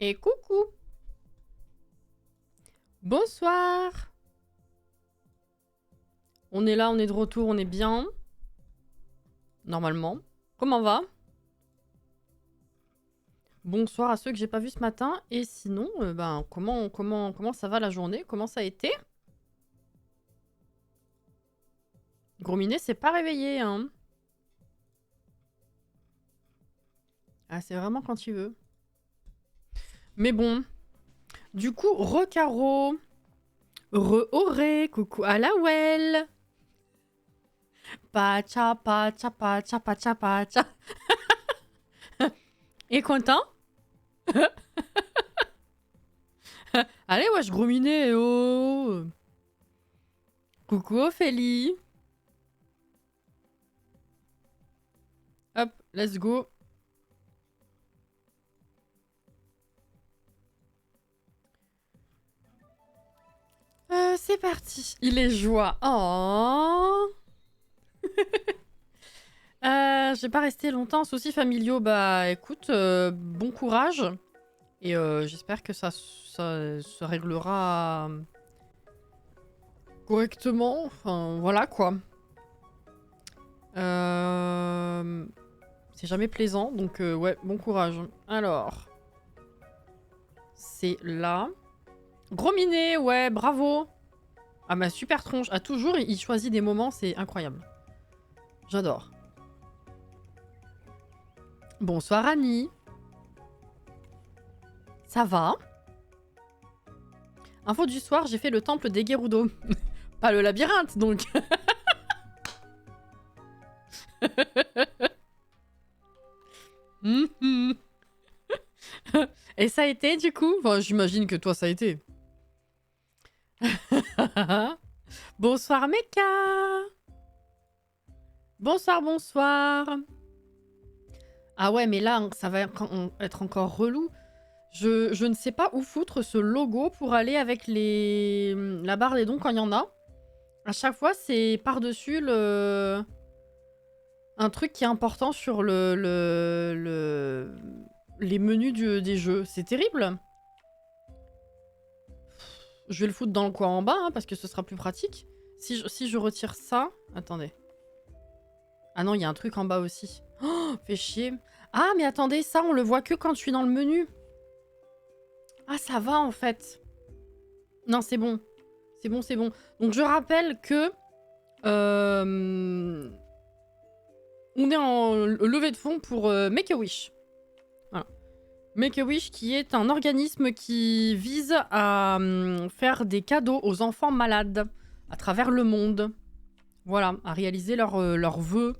Et coucou. Bonsoir. On est là, on est de retour, on est bien. Normalement. Comment va? Bonsoir à ceux que j'ai pas vus ce matin. Et sinon, comment ça va la journée? Comment ça a été? Gros Minet s'est pas réveillé, hein. Ah, c'est vraiment quand il veut. Mais bon. Du coup, re-Caro. Re-Auré. Coucou à la well. Pacha, pacha, pacha, pacha, pacha. Et content? Allez, wesh, gros minet, oh. Coucou Ophélie. Hop, let's go. C'est parti. Il est joie. Oh. Je vais pas rester longtemps. Soucis familiaux, bah écoute, bon courage. Et j'espère que ça se réglera correctement. Enfin, voilà quoi. C'est jamais plaisant, donc ouais, bon courage. Alors, c'est là. Gros minet, ouais, bravo. Ah, ma super tronche. Ah, toujours, il choisit des moments, c'est incroyable. J'adore. Bonsoir Annie. Ça va? Info du soir, j'ai fait le temple des Gerudo. Pas le labyrinthe, donc. Et ça a été, du coup? Enfin, j'imagine que toi, ça a été. Bonsoir, Meka. Bonsoir, bonsoir. Ah ouais, mais là, ça va être encore relou. Je ne sais pas où foutre ce logo pour aller avec la barre des dons quand il y en a. À chaque fois, c'est par-dessus un truc qui est important sur les menus des jeux. C'est terrible. Je vais le foutre dans le coin en bas, hein, parce que ce sera plus pratique. Si je retire ça... Attendez. Ah non, il y a un truc en bas aussi. Oh, fait chier. Ah, mais attendez, ça, on le voit que quand je suis dans le menu. Ah, ça va, en fait. Non, c'est bon. C'est bon, c'est bon. Donc, je rappelle que... on est en levée de fonds pour Make-A-Wish. Voilà. Make-A-Wish qui est un organisme qui vise à faire des cadeaux aux enfants malades à travers le monde. Voilà, à réaliser leurs vœux.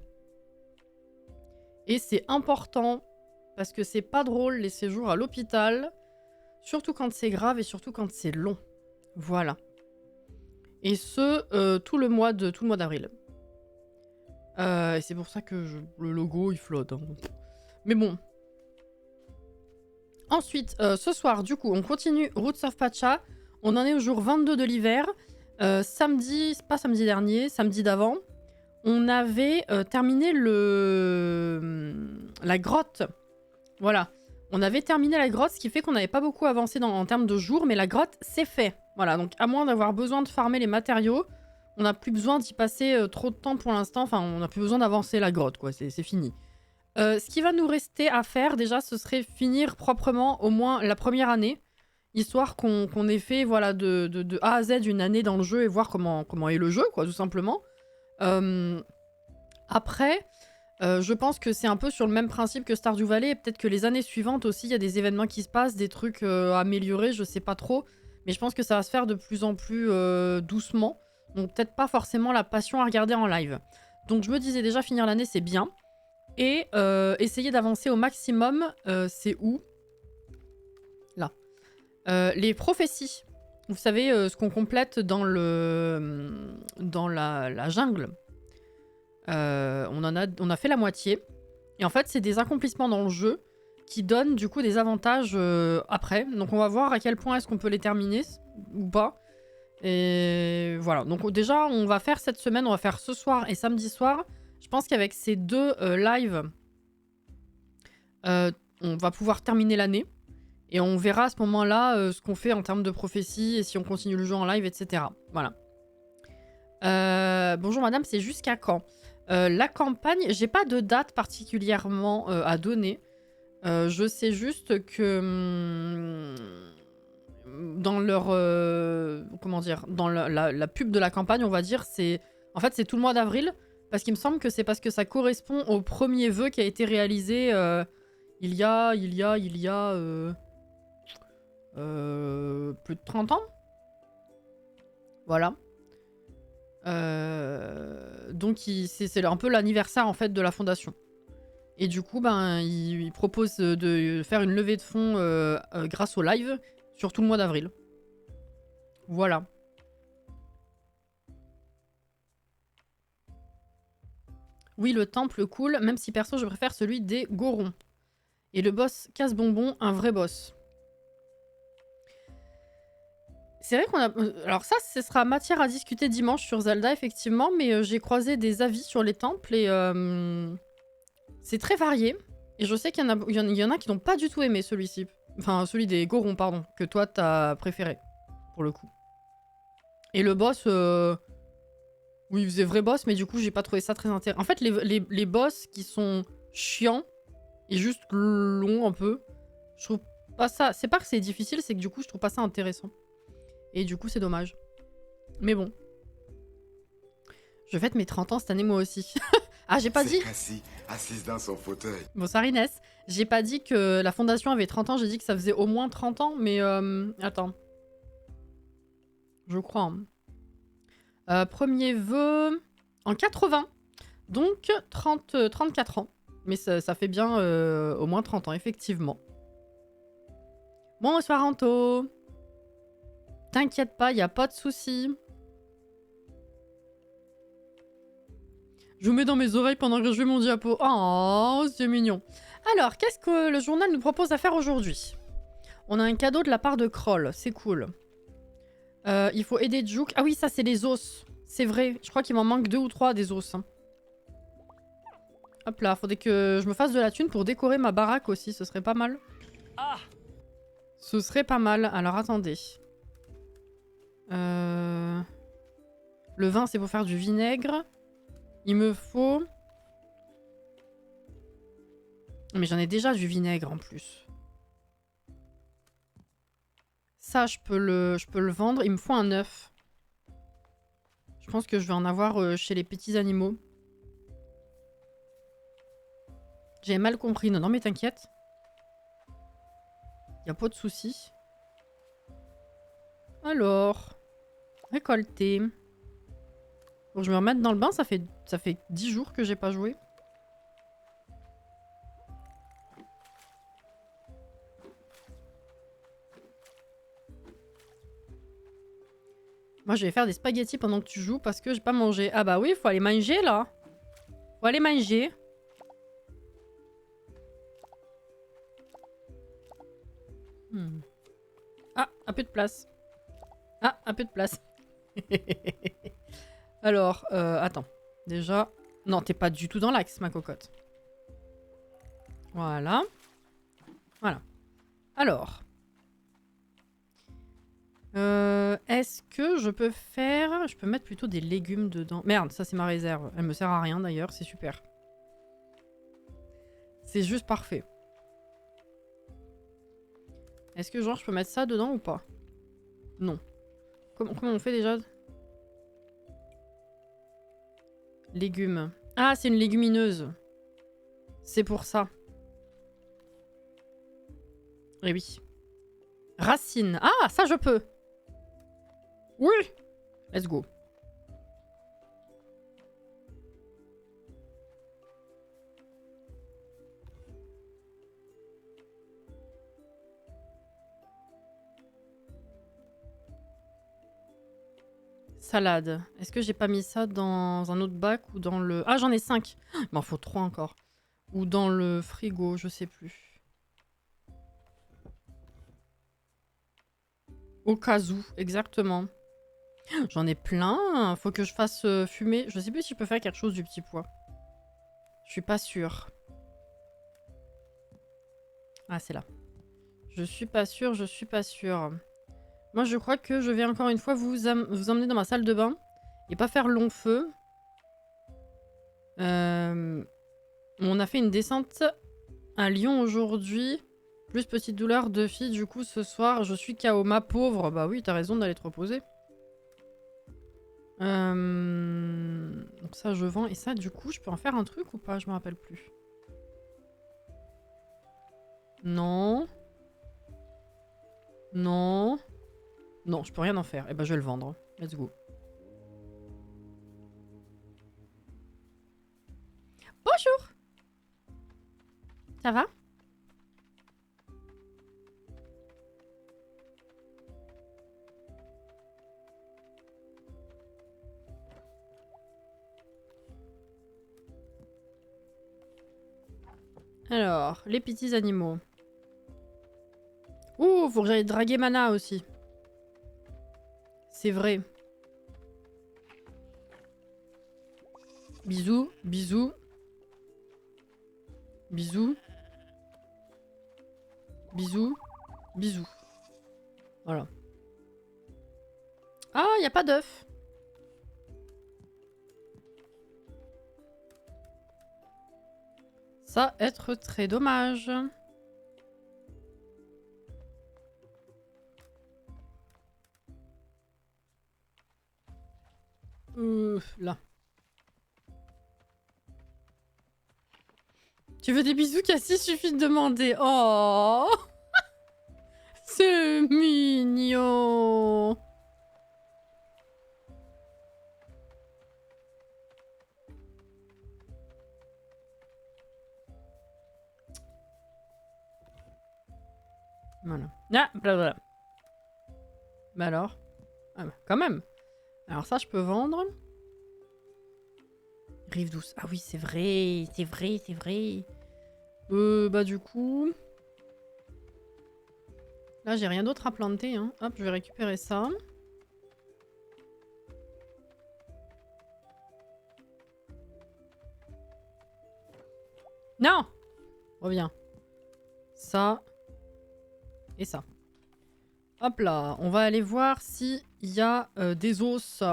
Et c'est important parce que c'est pas drôle les séjours à l'hôpital, surtout quand c'est grave et surtout quand c'est long. Voilà. Et ce, tout le mois d'avril. Et c'est pour ça que le logo il flotte. Hein. Mais bon. Ensuite, ce soir, du coup, on continue Roots of Pacha. On en est au jour 22 de l'hiver. Samedi, pas samedi dernier, samedi d'avant, on avait terminé la grotte. Voilà. On avait terminé la grotte, ce qui fait qu'on n'avait pas beaucoup avancé en termes de jours, mais la grotte, c'est fait. Voilà, donc à moins d'avoir besoin de farmer les matériaux, on n'a plus besoin d'y passer trop de temps pour l'instant. Enfin, on n'a plus besoin d'avancer la grotte, quoi. C'est fini. Ce qui va nous rester à faire, déjà, ce serait finir proprement au moins la première année, histoire qu'on ait fait voilà, de A à Z une année dans le jeu et voir comment est le jeu, quoi, tout simplement. Après, je pense que c'est un peu sur le même principe que Stardew Valley, et peut-être que les années suivantes aussi, il y a des événements qui se passent, des trucs à améliorer, je sais pas trop, mais je pense que ça va se faire de plus en plus doucement, donc peut-être pas forcément la passion à regarder en live. Donc je me disais déjà finir l'année c'est bien, et essayer d'avancer au maximum, c'est où? Là. Les prophéties. Vous savez, ce qu'on complète dans la jungle. On a fait la moitié. Et en fait, c'est des accomplissements dans le jeu qui donnent du coup des avantages après. Donc on va voir à quel point est-ce qu'on peut les terminer ou pas. Et voilà. Donc déjà, on va faire cette semaine, on va faire ce soir et samedi soir. Je pense qu'avec ces deux lives, on va pouvoir terminer l'année. Et on verra à ce moment-là ce qu'on fait en termes de prophétie et si on continue le jeu en live, etc. Voilà. Bonjour madame, c'est jusqu'à quand? La campagne, j'ai pas de date particulièrement à donner. Je sais juste que dans leur comment dire, dans la pub de la campagne, on va dire, c'est en fait c'est tout le mois d'avril parce qu'il me semble que c'est parce que ça correspond au premier vœu qui a été réalisé il y a plus de 30 ans. Voilà. Donc c'est un peu l'anniversaire en fait de la fondation. Et du coup, ben, il propose de faire une levée de fonds grâce au live sur tout le mois d'avril. Voilà. Oui, le temple cool, même si perso je préfère celui des Gorons. Et le boss casse-bonbon, un vrai boss. C'est vrai qu'on a... Alors ça, ce sera matière à discuter dimanche sur Zelda, effectivement, mais j'ai croisé des avis sur les temples et c'est très varié. Et je sais qu'il y en a qui n'ont pas du tout aimé celui-ci. Enfin, celui des Gorons, pardon, que toi t'as préféré, pour le coup. Et le boss... Oui, il faisait vrai boss, mais du coup, j'ai pas trouvé ça très intéressant. En fait, les boss qui sont chiants et juste longs un peu, je trouve pas ça... C'est pas que c'est difficile, c'est que du coup, je trouve pas ça intéressant. Et du coup, c'est dommage. Mais bon. Je fête mes 30 ans cette année, moi aussi. Ah, j'ai pas dit... assise dans son fauteuil. Bonsoir Inès. J'ai pas dit que la fondation avait 30 ans, j'ai dit que ça faisait au moins 30 ans, mais... Attends. Je crois. Premier vœu... En 80. Donc, 34 ans. Mais ça fait bien au moins 30 ans, effectivement. Bonsoir Anto. T'inquiète pas, y a pas de souci. Je vous mets dans mes oreilles pendant que je fais mon diapo. Oh, c'est mignon. Alors, qu'est-ce que le journal nous propose à faire aujourd'hui? On a un cadeau de la part de Kroll, c'est cool. Il faut aider Juke. Ah oui, ça c'est les os. C'est vrai, je crois qu'il m'en manque 2 ou 3 des os. Hein. Hop là, faudrait que je me fasse de la thune pour décorer ma baraque aussi, ce serait pas mal. Ah, ce serait pas mal. Alors attendez. Le vin c'est pour faire du vinaigre. Il me faut... Mais j'en ai déjà du vinaigre en plus. Ça, je peux le vendre. Il me faut un œuf. Je pense que je vais en avoir chez les petits animaux. J'ai mal compris. Non, non, mais t'inquiète. Y a pas de souci. Alors... Récolter. Bon, je vais me remettre dans le bain. Ça fait 10 jours que j'ai pas joué. Moi, je vais faire des spaghettis pendant que tu joues parce que j'ai pas mangé. Ah bah oui, faut aller manger, là. Faut aller manger. Ah, un peu de place. Ah, un peu de place. Alors, attends. Déjà... Non, t'es pas du tout dans l'axe, ma cocotte. Voilà. Voilà. Alors... est-ce que je peux faire... Je peux mettre plutôt des légumes dedans. Merde, ça c'est ma réserve. Elle me sert à rien d'ailleurs, c'est super. C'est juste parfait. Est-ce que genre je peux mettre ça dedans ou pas? Non. Comment on fait déjà? Légumes. Ah, c'est une légumineuse. C'est pour ça. Eh oui. Racine. Ah, ça je peux. Oui. Let's go. Salade. Est-ce que j'ai pas mis ça dans un autre bac ou dans le... Ah, j'en ai 5. Il m'en faut 3 encore. Ou dans le frigo, je sais plus. Au cas où, exactement. J'en ai plein. Faut que je fasse fumer. Je sais plus si je peux faire quelque chose du petit pois. Je suis pas sûre. Ah, c'est là. Je suis pas sûre, je suis pas sûre. Moi, je crois que je vais encore une fois vous emmener dans ma salle de bain et pas faire long feu. On a fait une descente à Lyon aujourd'hui. Plus petite douleur de fille, du coup, ce soir, je suis KO. Ma pauvre. Bah oui, t'as raison d'aller te reposer. Donc ça, je vends. Et ça, du coup, je peux en faire un truc ou pas? Je me rappelle plus. Non. Non. Non, je peux rien en faire. Eh ben, je vais le vendre. Let's go. Bonjour. Ça va? Alors, les petits animaux. Ouh, faut que j'aille draguer Mana aussi. C'est vrai. Bisous, bisous. Bisous. Bisous. Bisous. Voilà. Ah, y a pas d'œuf. Ça va être très dommage. Là. Tu veux des bisous, Cassie? Suffit de demander. Oh, c'est mignon. Voilà. Ah, blablabla. Bah alors. Ah bah, quand même. Alors ça, je peux vendre. Rive douce. Ah oui, c'est vrai. C'est vrai, c'est vrai. Bah du coup... Là, j'ai rien d'autre à planter. Hein. Hop, je vais récupérer ça. Non! Reviens. Ça. Et ça. Hop là. On va aller voir s'il y a des os.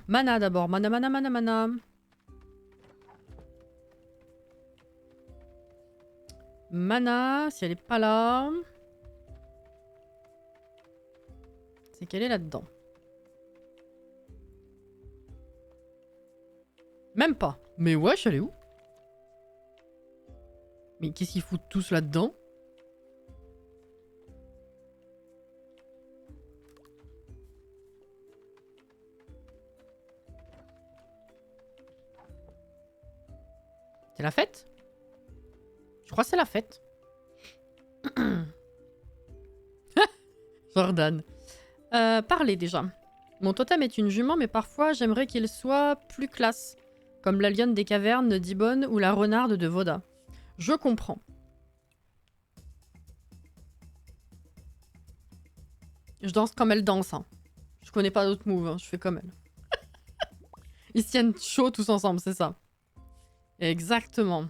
Mana d'abord. Mana, mana, mana, mana. Mana, si elle est pas là... C'est qu'elle est là-dedans. Même pas. Mais wesh, elle est où? Mais qu'est-ce qu'ils foutent tous là-dedans? C'est la fête? Je crois que c'est la fête. Jordan. Parlez déjà. Mon totem est une jument, mais parfois j'aimerais qu'il soit plus classe. Comme la lionne des cavernes d'Ibonne ou la renarde de Voda. Je comprends. Je danse comme elle danse. Hein. Je connais pas d'autres moves, hein. Je fais comme elle. Ils se tiennent chaud tous ensemble, c'est ça. Exactement.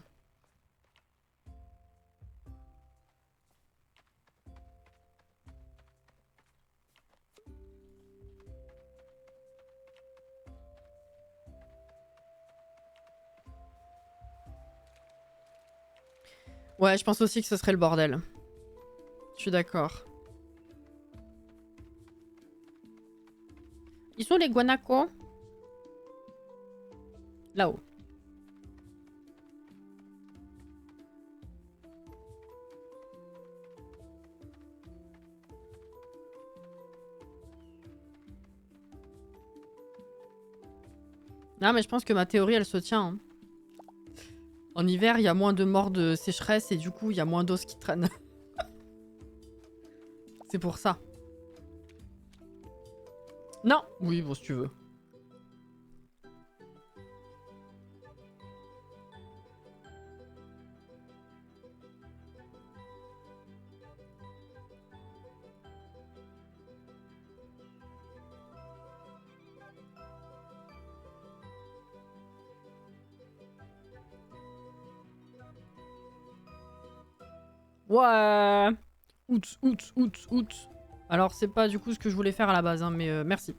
Ouais, je pense aussi que ce serait le bordel. Je suis d'accord. Ils sont les guanacos? Là-haut. Non, mais je pense que ma théorie, elle se tient. Hein. En hiver, il y a moins de morts de sécheresse et du coup, il y a moins d'os qui traînent. C'est pour ça. Non. Oui, bon, si tu veux. Ouais. Août. Alors, c'est pas du coup ce que je voulais faire à la base, hein, mais merci.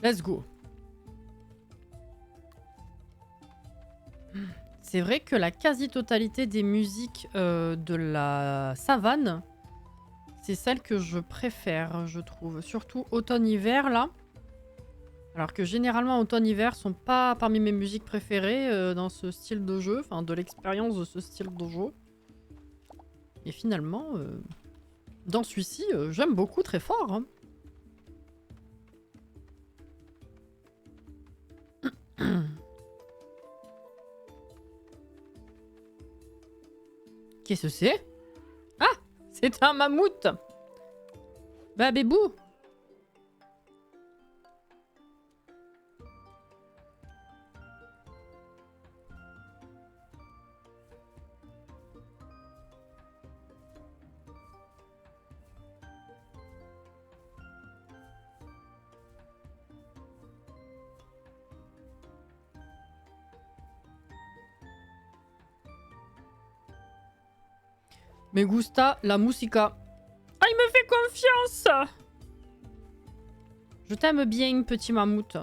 Let's go. C'est vrai que la quasi-totalité des musiques de la savane, c'est celle que je préfère, je trouve. Surtout automne-hiver, là. Alors que généralement, automne-hiver sont pas parmi mes musiques préférées dans ce style de jeu. Enfin, de l'expérience de ce style de jeu. Et finalement, dans celui-ci, j'aime beaucoup très fort. Hein. Qu'est-ce que c'est? Ah! C'est un mammouth! Bah, bébou! Me gusta la música. Ah, il me fait confiance! Je t'aime bien, petit mammouth.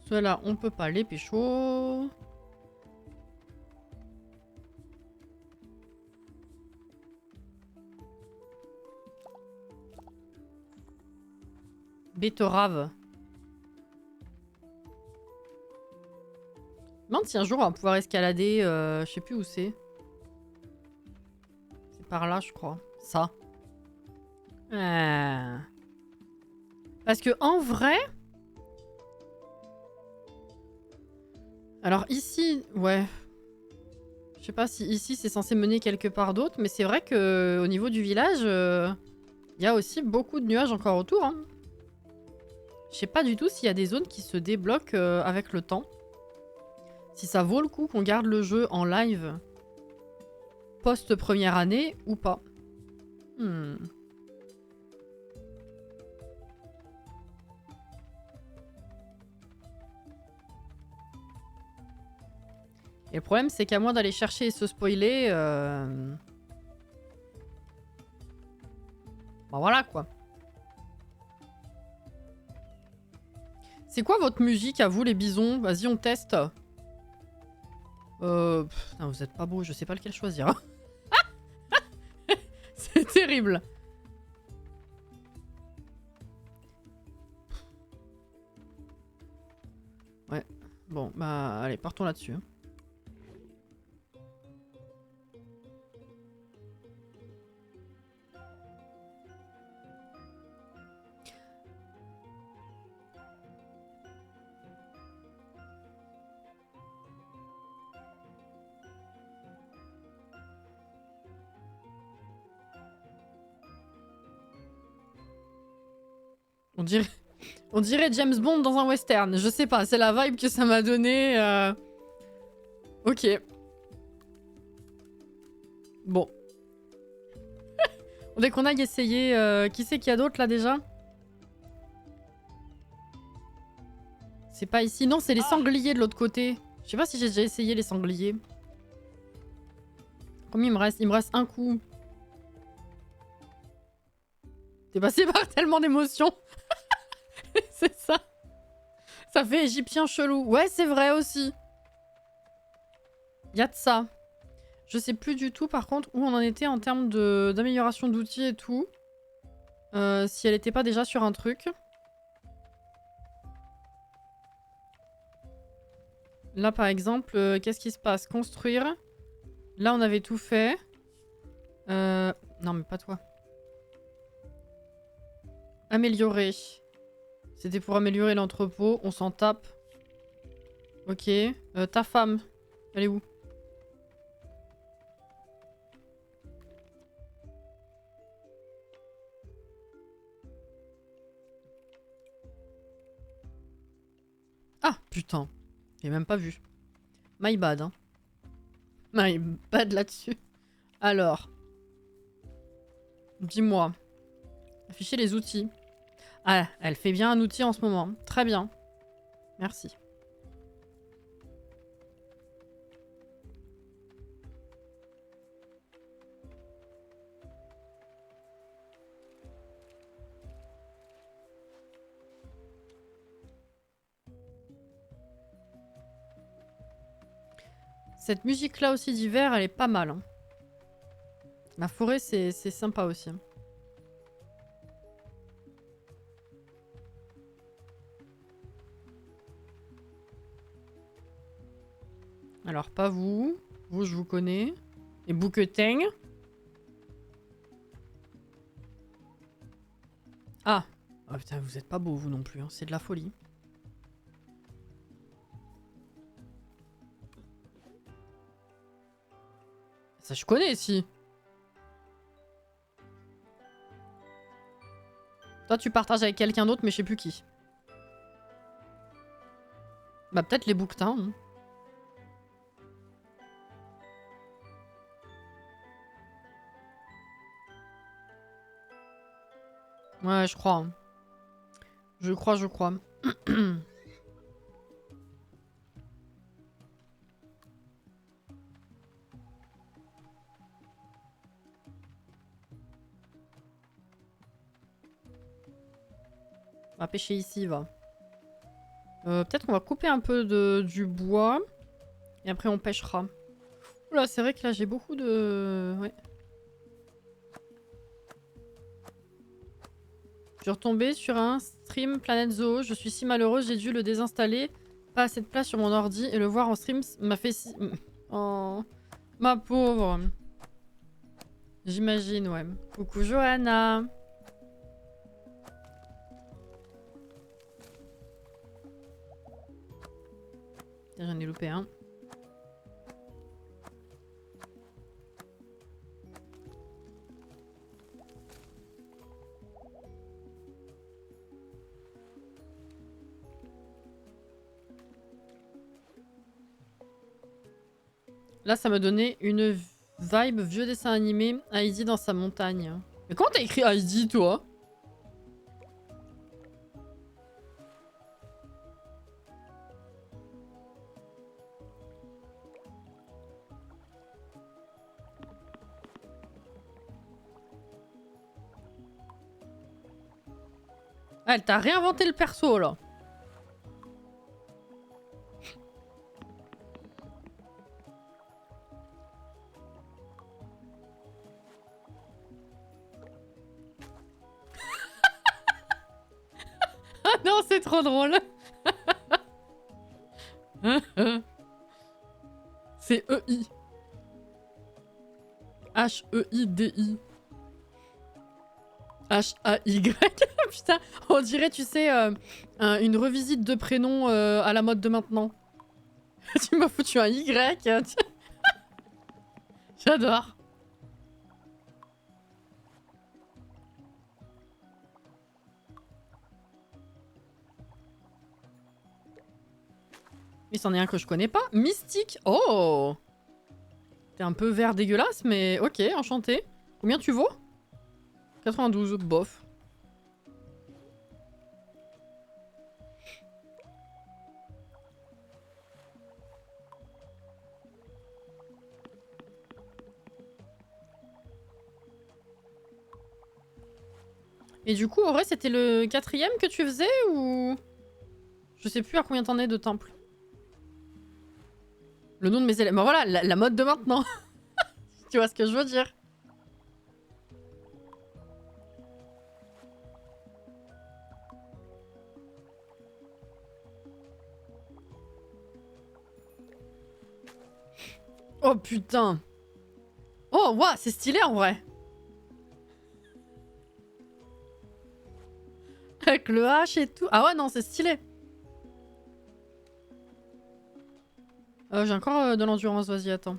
Ceux-là, on peut pas les pécho. Betterave. Je me demande si un jour on va pouvoir escalader, je sais plus où c'est. C'est par là, je crois. Ça. Parce que en vrai... Alors ici, ouais. Je sais pas si ici c'est censé mener quelque part d'autre, mais c'est vrai que au niveau du village, il y a aussi beaucoup de nuages encore autour. Hein. Je sais pas du tout s'il y a des zones qui se débloquent avec le temps. Si ça vaut le coup qu'on garde le jeu en live post-première année ou pas. Et le problème, c'est qu'à moins d'aller chercher et se spoiler... Bah voilà, quoi. C'est quoi votre musique, à vous, les bisons? Vas-y, on teste. Putain, vous êtes pas beau, je sais pas lequel choisir. C'est terrible. Ouais. Bon, bah, allez, partons là-dessus. Hein. On dirait James Bond dans un western. Je sais pas, c'est la vibe que ça m'a donné. Ok. Bon. Dès qu'on aille essayer... Qui c'est qu'il y a d'autre là déjà? C'est pas ici. Non, c'est les sangliers de l'autre côté. Je sais pas si j'ai déjà essayé les sangliers. Combien il me reste? Il me reste un coup. T'es passé par tellement d'émotions. C'est ça. Ça fait égyptien chelou. Ouais, c'est vrai aussi. Y a de ça. Je sais plus du tout, par contre, où on en était en termes d'amélioration d'outils et tout. Si elle était pas déjà sur un truc. Là, par exemple, qu'est-ce qui se passe? Construire. Là, on avait tout fait. Non, mais pas toi. Améliorer. C'était pour améliorer l'entrepôt. On s'en tape. Ok. Ta femme. Elle est où? Ah, putain. J'ai même pas vu. My bad, hein. My bad là-dessus. Alors. Dis-moi. Afficher les outils. Ah, elle fait bien un outil en ce moment. Très bien. Merci. Cette musique-là aussi d'hiver, elle est pas mal. Hein. La forêt, c'est sympa aussi. Hein. Alors, pas vous. Vous, je vous connais. Et Bouqueteng. Ah. Oh putain, vous êtes pas beau, vous non plus. Hein. C'est de la folie. Ça, je connais, si. Toi, tu partages avec quelqu'un d'autre, mais je sais plus qui. Bah, peut-être les bouquetins. Hein. Ouais, je crois. Hein. Je crois. On va pêcher ici, va. Peut-être qu'on va couper un peu du bois. Et après, on pêchera. Oula, c'est vrai que là, j'ai beaucoup de... Ouais. Je suis retombée sur un stream Planet Zoo. Je suis si malheureuse, j'ai dû le désinstaller. Pas assez de place sur mon ordi. Et le voir en stream m'a fait si... Oh, ma pauvre. J'imagine, ouais. Coucou Johanna. J'en ai loupé un. Là, ça m'a donné une vibe vieux dessin animé. Heidi dans sa montagne. Mais comment t'as écrit Heidi, toi? Ah, elle t'a réinventé le perso, là. Ah non, c'est trop drôle. C'est E-I. H-E-I-D-I. H-A-Y. Putain, on dirait, tu sais, une revisite de prénom à la mode de maintenant. Tu m'as foutu un Y. J'adore. Il c'en est un que je connais pas. Mystique. Oh. T'es un peu vert dégueulasse, mais ok, enchanté. Combien tu vaux? 92, bof. Et du coup, en vrai, c'était le 4e que tu faisais ou... Je sais plus à combien t'en es de temples. Le nom de mes élèves. Bah voilà, la mode de maintenant. Tu vois ce que je veux dire? Oh putain. Oh, waouh, c'est stylé en vrai. Avec le H et tout. Ah ouais, non, c'est stylé. J'ai encore de l'endurance, vas-y, attends.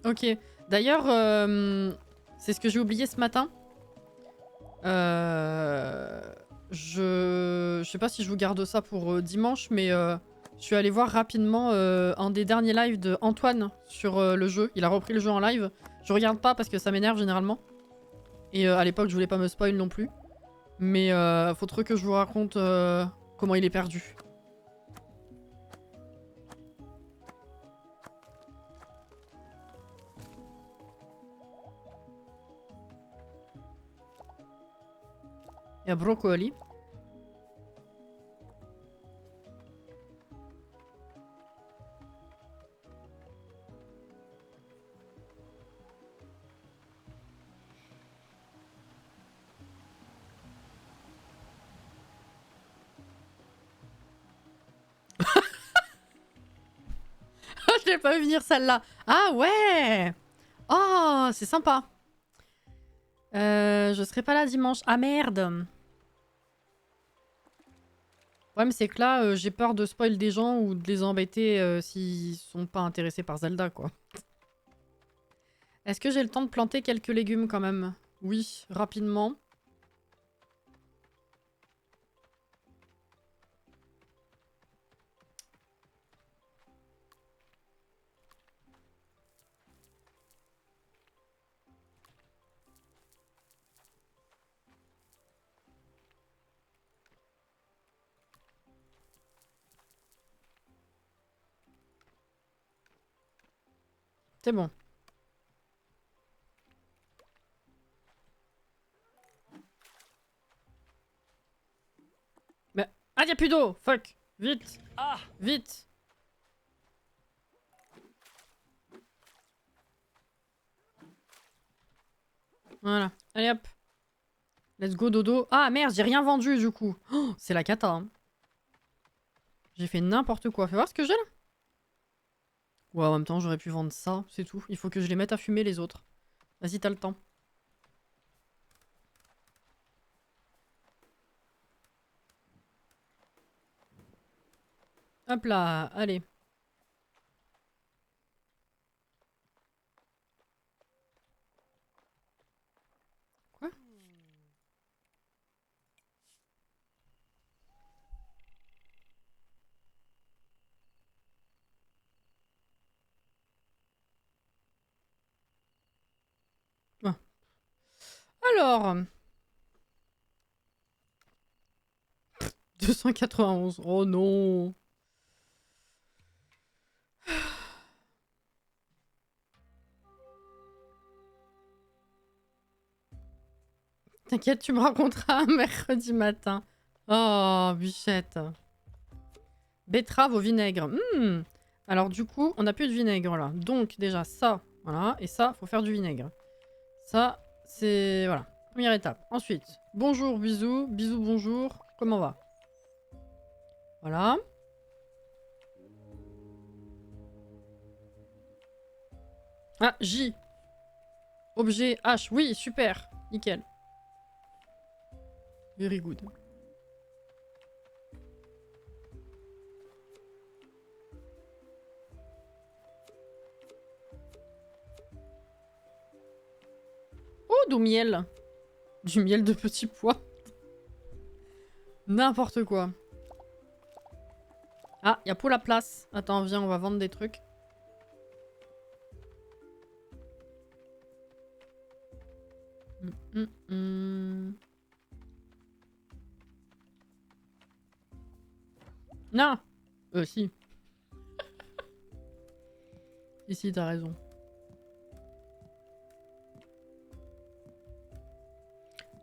Ok. D'ailleurs, c'est ce que j'ai oublié ce matin. Je sais pas si je vous garde ça pour dimanche, mais Je suis allée voir rapidement un des derniers lives de Antoine sur le jeu. Il a repris le jeu en live. Je regarde pas parce que ça m'énerve généralement. Et à l'époque, je voulais pas me spoil non plus. Mais faut trop que je vous raconte comment il est perdu. Il y a Brocoli. Je l'ai pas vu venir celle-là. Ah ouais. Oh, c'est sympa. Je serai pas là dimanche. Ah merde. Le problème c'est que là, j'ai peur de spoil des gens ou de les embêter s'ils sont pas intéressés par Zelda, quoi. Est-ce que j'ai le temps de planter quelques légumes quand même? Oui, rapidement. C'est bon. Mais... Ah, y'a plus d'eau. Fuck. Vite. Ah, Vite. Voilà. Allez hop. Let's go dodo. Ah merde, j'ai rien vendu du coup. Oh, c'est la cata. Hein. J'ai fait n'importe quoi. Fais voir ce que j'ai là. Ouais, en même temps, j'aurais pu vendre ça, c'est tout. Il faut que je les mette à fumer les autres. Vas-y, t'as le temps. Hop là, allez. Quoi? Ah. Alors... 291. Oh non. T'inquiète, tu me raconteras un mercredi matin. Oh, bichette. Betterave au vinaigre. Alors du coup, on n'a plus de vinaigre là. Donc déjà ça, voilà. Et ça, faut faire du vinaigre. Ça, c'est... Voilà. Première étape. Ensuite, bonjour, bisous. Bisous, bonjour. Comment va? Voilà. Ah, J. Objet H. Oui, super. Nickel. Very good. Oh, du miel. Du miel de petits pois. N'importe quoi. Ah, il y a pour la place. Attends, viens, on va vendre des trucs. Non. Si. Si, t'as raison.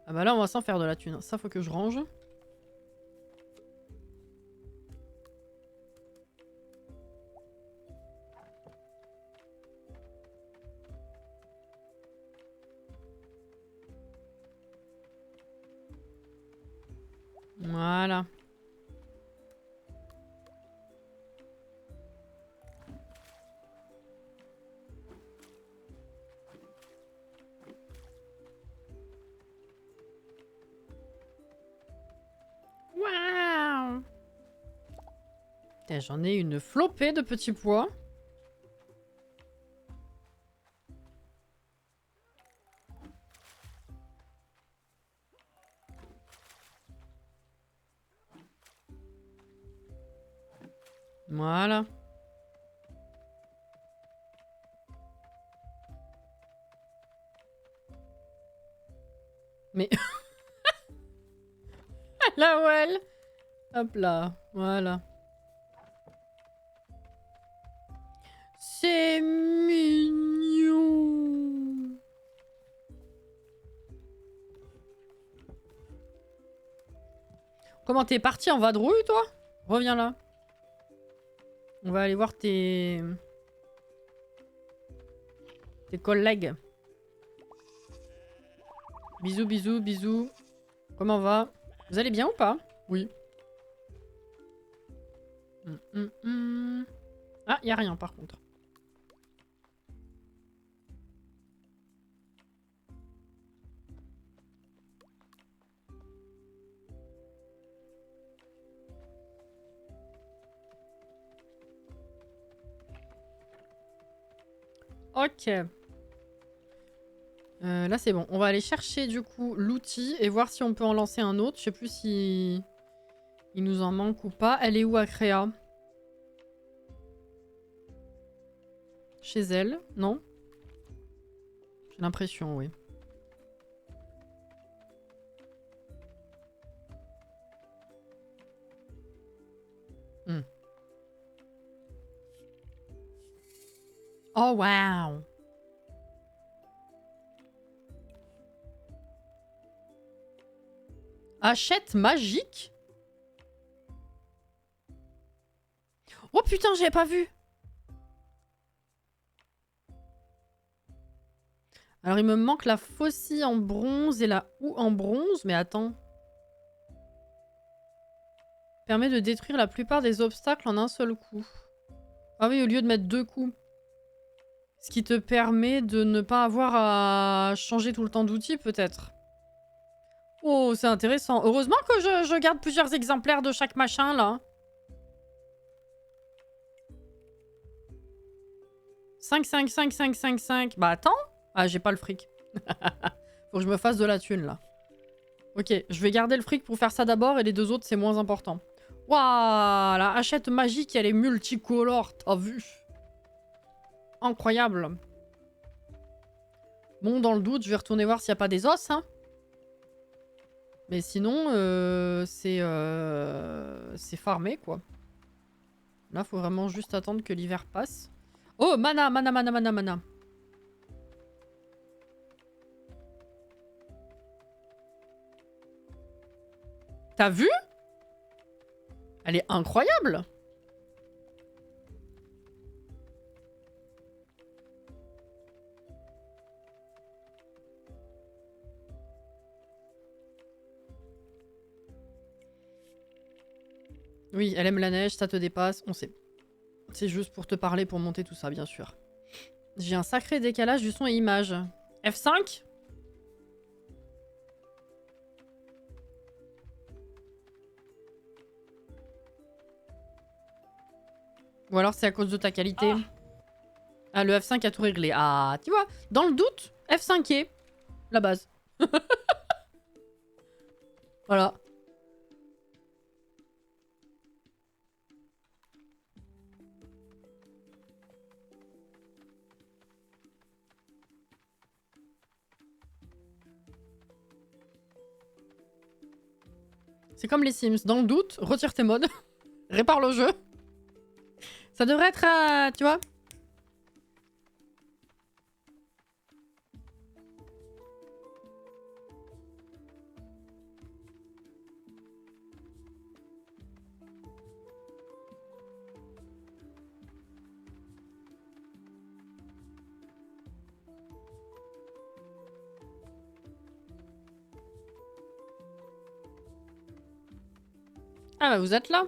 Ah bah là, on va s'en faire de la thune. Ça, faut que je range. Voilà. Waouh! J'en ai une flopée de petits pois. Voilà. Mais... La well. Hop là. Voilà. C'est mignon. Comment t'es parti en vadrouille, toi? Reviens là. On va aller voir tes collègues. Bisous, bisous, bisous. Comment va? Vous allez bien ou pas? Oui. Ah, y a rien par contre. Ok. Là c'est bon. On va aller chercher du coup l'outil et voir si on peut en lancer un autre. Je sais plus si il nous en manque ou pas. Elle est où, Acrea? Chez elle? Non? J'ai l'impression, oui. Hmm. Oh wow! Hachette magique? Oh putain, j'avais pas vu! Alors il me manque la faucille en bronze et la houe en bronze. Mais attends. Permet de détruire la plupart des obstacles en un seul coup. Ah oui, au lieu de mettre 2 coups. Ce qui te permet de ne pas avoir à changer tout le temps d'outil, peut-être. Oh, c'est intéressant. Heureusement que je garde plusieurs exemplaires de chaque machin, là. 5, 5, 5, 5, 5, 5. Bah attends. Ah, j'ai pas le fric. Faut que je me fasse de la thune, là. Ok, je vais garder le fric pour faire ça d'abord et les 2 autres, c'est moins important. Waouh, la hachette magique, elle est multicolore, t'as vu? Incroyable. Bon, dans le doute, je vais retourner voir s'il n'y a pas des os, hein. Mais sinon, c'est farmé, quoi. Là, faut vraiment juste attendre que l'hiver passe. Oh, mana, mana, mana, mana, mana. T'as vu? Elle est incroyable. Oui, elle aime la neige, ça te dépasse, on sait. C'est juste pour te parler, pour monter tout ça, bien sûr. J'ai un sacré décalage du son et image. F5? Ou alors c'est à cause de ta qualité. Ah, le F5 a tout réglé. Ah, tu vois, dans le doute, F5 est la base. Voilà. C'est comme les Sims. Dans le doute, retire tes mods. Répare le jeu. Ça devrait être, tu vois. Ah bah vous êtes là.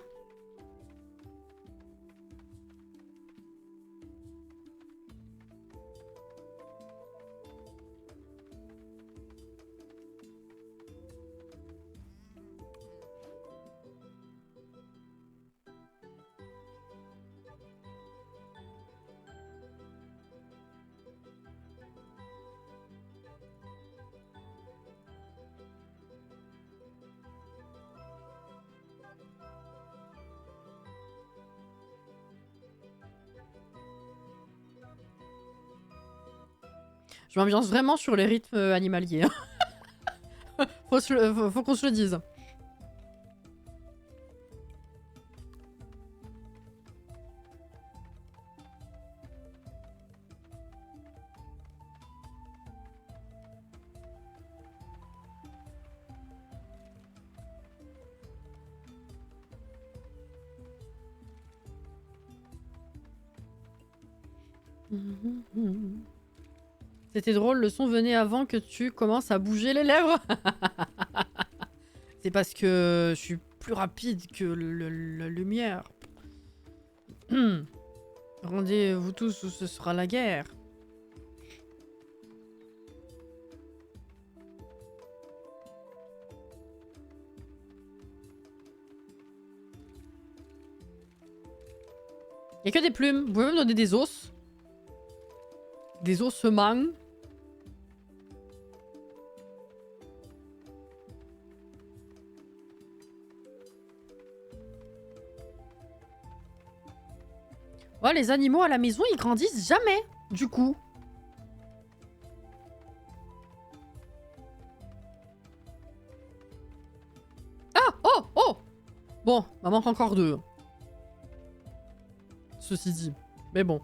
Je m'ambiance vraiment sur les rythmes animaliers. Faut qu'on se le dise. C'était drôle, le son venait avant que tu commences à bouger les lèvres. C'est parce que je suis plus rapide que la lumière. Rendez-vous tous ou ce sera la guerre. Il n'y a que des plumes. Vous pouvez me donner des os? Des ossements? Ouais, les animaux à la maison, ils grandissent jamais, du coup. Ah! Oh! Oh! Bon, il m'en manque encore 2. Ceci dit. Mais bon.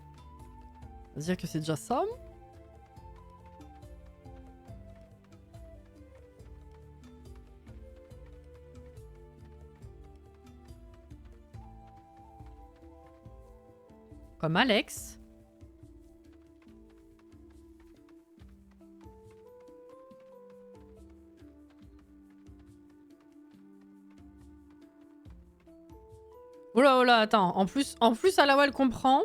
On va dire que c'est déjà ça. Comme Alex. Oula, oula, attends. En plus, Alawa, elle comprend.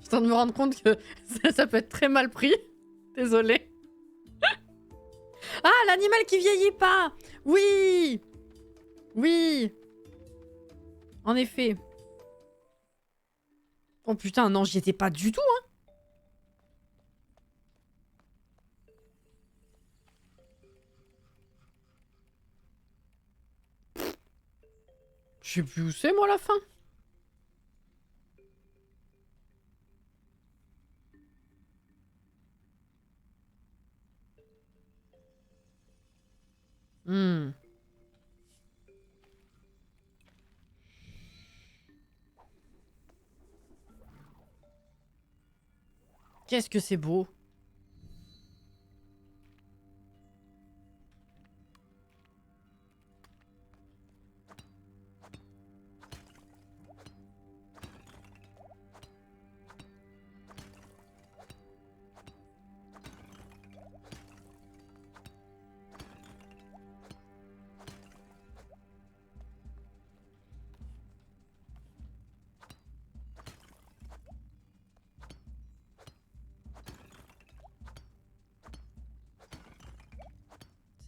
Je suis en train de me rendre compte que ça peut être très mal pris. Désolée. Ah, l'animal qui vieillit pas! Oui! Oui! En effet. Oh putain, non, j'y étais pas du tout, hein! Je sais plus où c'est, moi, à la fin. Qu'est-ce que c'est beau.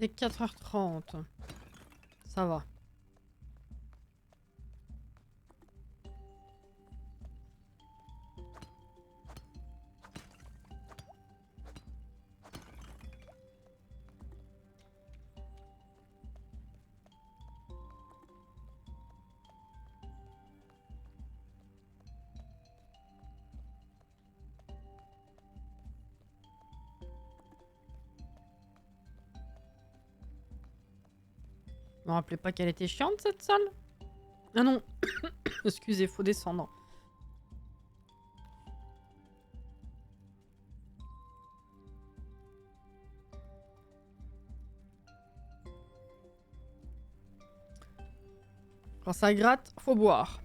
C'est 4h30. Ça va. Je me rappelais pas qu'elle était chiante, cette salle. Ah non. Excusez, faut descendre. Quand ça gratte, faut boire.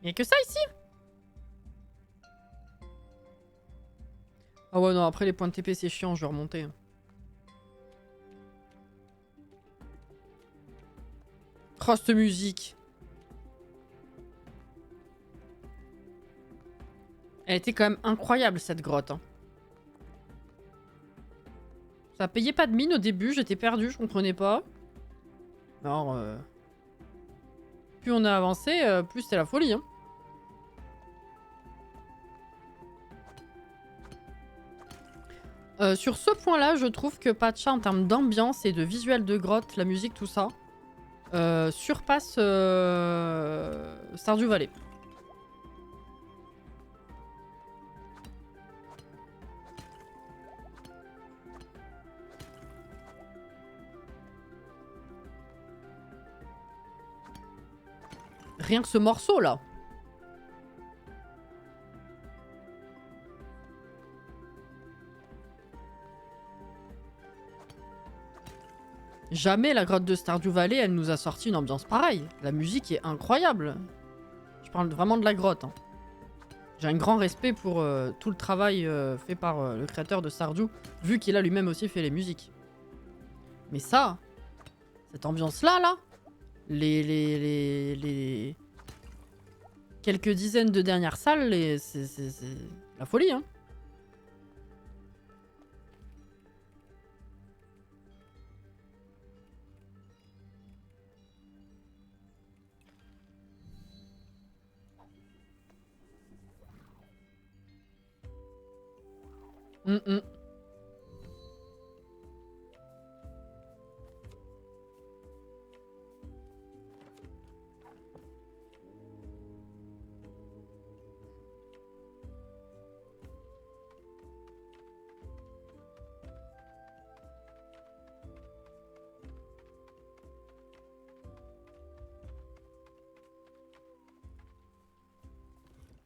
Y'a que ça ici? Ah ouais, non, après les points de TP, c'est chiant, je vais remonter. Oh, cette musique. Elle était quand même incroyable, cette grotte. Hein. Ça payait pas de mine au début, j'étais perdu, je comprenais pas. Alors, plus on a avancé, plus c'est la folie. Hein. Sur ce point-là, je trouve que Pacha, en termes d'ambiance et de visuel de grotte, la musique, tout ça, surpasse Stardew Valley. Rien que ce morceau là. Jamais la grotte de Stardew Valley, elle nous a sorti une ambiance pareille. La musique est incroyable. Je parle vraiment de la grotte. Hein. J'ai un grand respect pour tout le travail fait par le créateur de Stardew, vu qu'il a lui-même aussi fait les musiques. Mais ça, cette ambiance-là, là, les quelques dizaines de dernières salles, c'est la folie, hein.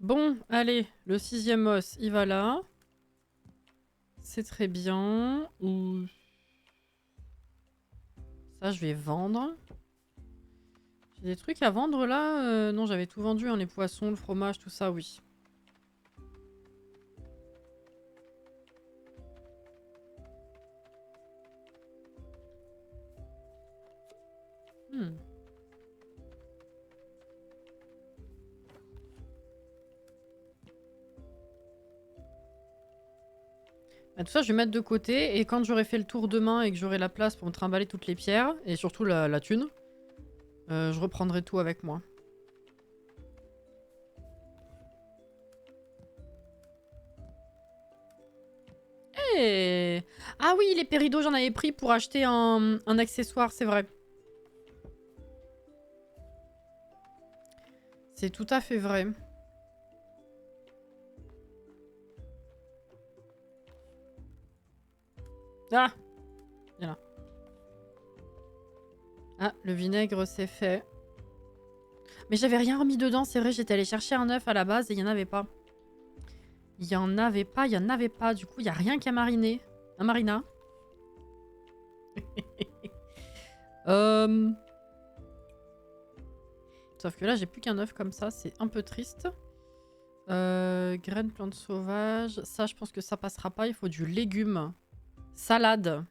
Bon, allez, le 6e os, il va là. C'est très bien. Ou... Ça, je vais vendre. J'ai des trucs à vendre là non, j'avais tout vendu, hein, les poissons, le fromage, tout ça, oui. Bah, tout ça, je vais mettre de côté. Et quand j'aurai fait le tour demain et que j'aurai la place pour me trimballer toutes les pierres, et surtout la thune, je reprendrai tout avec moi. Hey, ah oui, les péridots, j'en avais pris pour acheter un accessoire, c'est vrai. C'est tout à fait vrai. Ah, viens là. Ah, le vinaigre, c'est fait. Mais j'avais rien remis dedans, c'est vrai, j'étais allée chercher un œuf à la base et il n'y en avait pas. Il y en avait pas, il y en avait pas. Du coup, il n'y a rien qu'à mariner. Un marina. Sauf que là, j'ai plus qu'un œuf comme ça, c'est un peu triste. Graines, plantes sauvages. Ça, je pense que ça passera pas. Il faut du légume. Salade.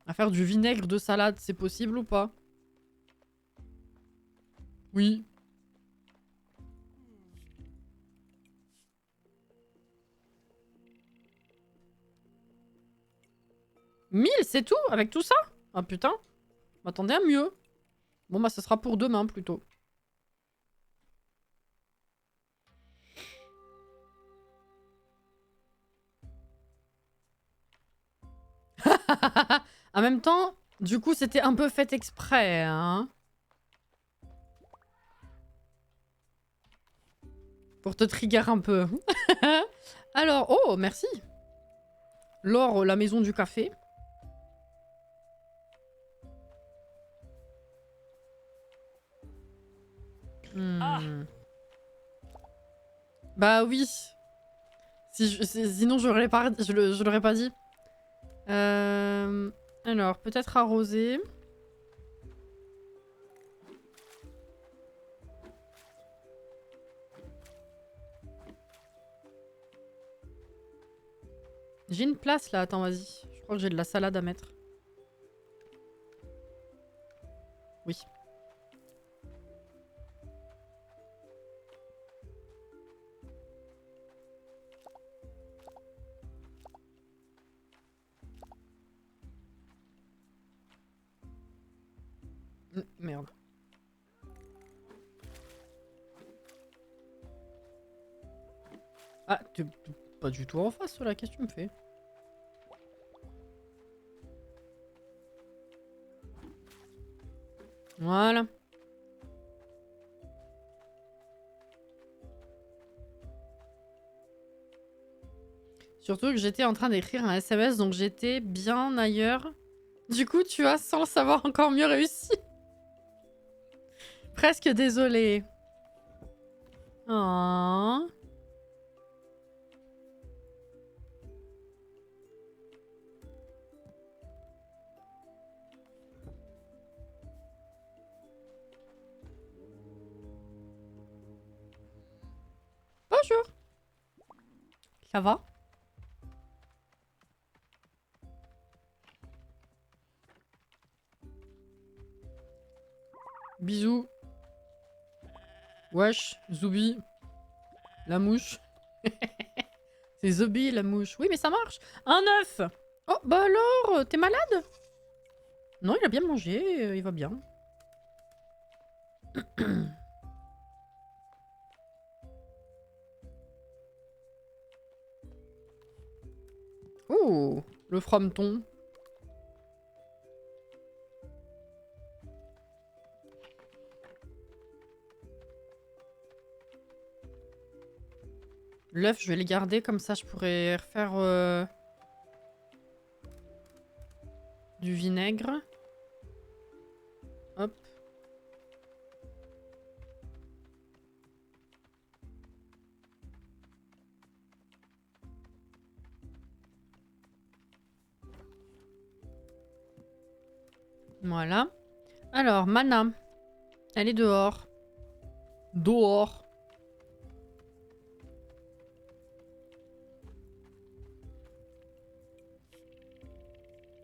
À faire du vinaigre de salade, c'est possible ou pas? Oui. Mille, c'est tout? Avec tout ça? Ah putain. M'attendais à mieux. Bon bah, ce sera pour demain plutôt. En même temps, du coup, c'était un peu fait exprès, hein. Pour te trigger un peu. Alors, oh, merci. L'or, la maison du café. Bah oui. Sinon, je l'aurais pas dit. Alors, peut-être arroser. J'ai une place là, attends, vas-y. Je crois que j'ai de la salade à mettre. Oui. Merde. Ah, t'es pas du tout en face là, qu'est-ce que tu me fais? Voilà. Surtout que j'étais en train d'écrire un SMS, donc j'étais bien ailleurs. Du coup, tu as, sans le savoir, encore mieux réussi. Presque désolée. Oh. Bonjour. Ça va? Bisous. Wesh, Zoubi. La mouche. C'est Zoubi, la mouche. Oui, mais ça marche. Un œuf. Oh, bah alors, t'es malade? Non, il a bien mangé, il va bien. Oh, le frometon. L'œuf, je vais le garder, comme ça je pourrais refaire du vinaigre. Hop. Voilà. Alors, Mana. Elle est dehors. Dehors.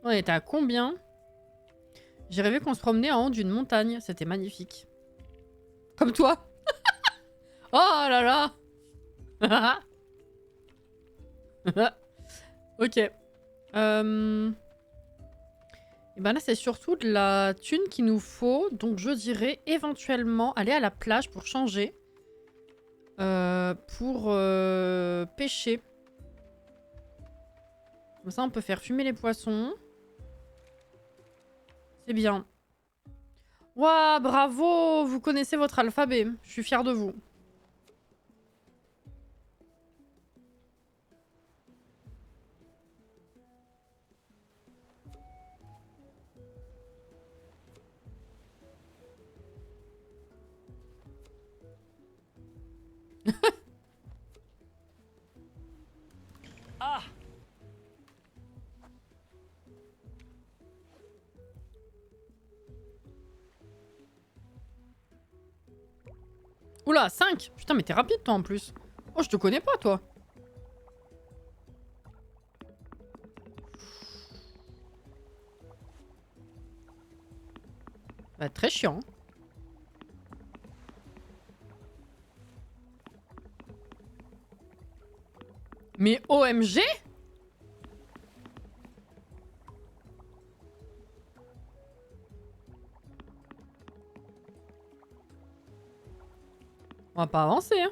On était à combien? J'ai rêvé qu'on se promenait en haut d'une montagne. C'était magnifique. Comme toi. Oh là là. Ok. Et ben là, c'est surtout de la thune qu'il nous faut. Donc, je dirais éventuellement aller à la plage pour changer. Pour pêcher. Comme ça, on peut faire fumer les poissons. C'est bien. Waouh, bravo! Vous connaissez votre alphabet. Je suis fière de vous. Ah! Oula, 5! Putain, mais t'es rapide, toi, en plus. Oh, je te connais pas, toi. Bah, très chiant. Mais OMG? On va pas avancer, hein.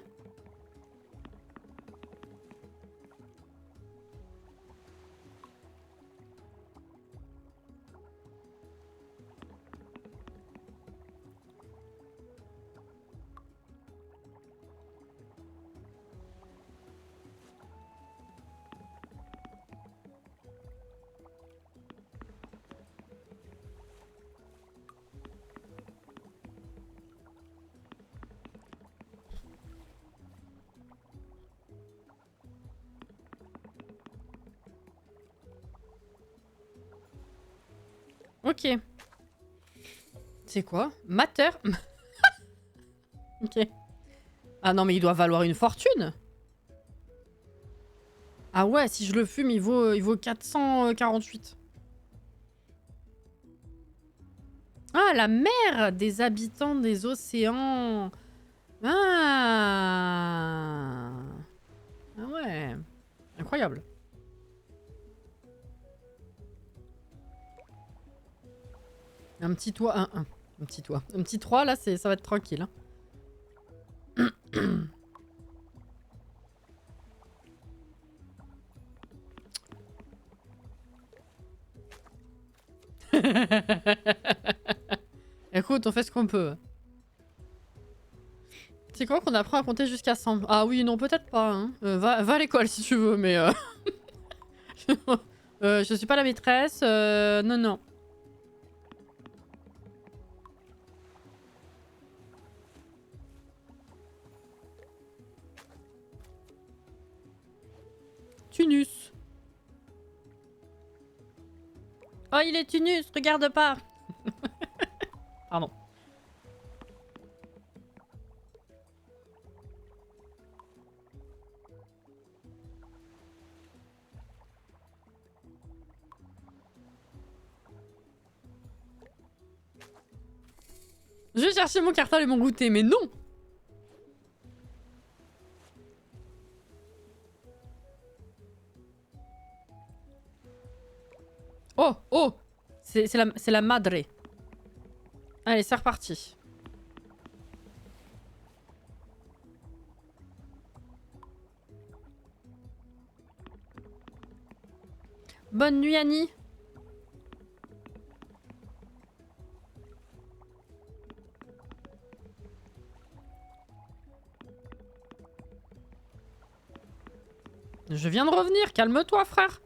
Ok. C'est quoi? Mater? Ok. Ah non, mais il doit valoir une fortune. Ah ouais, si je le fume, il vaut 448. Ah, la mer des habitants des océans. Ah. Ah ouais. Incroyable. Un petit toit 1-1. Un petit toit. Un petit 3, là, ça va être tranquille. Hein. Écoute, on fait ce qu'on peut. C'est quand qu'on apprend à compter jusqu'à 100? Ah oui, non, peut-être pas. Hein. Va à l'école si tu veux, mais... je suis pas la maîtresse. Non, non. Tunus. Oh, il est Tunus, regarde pas. Pardon. Je vais chercher mon cartable et mon goûter, mais non. Oh, oh. C'est la madre. Allez, c'est reparti. Bonne nuit, Annie. Je viens de revenir, calme-toi, frère.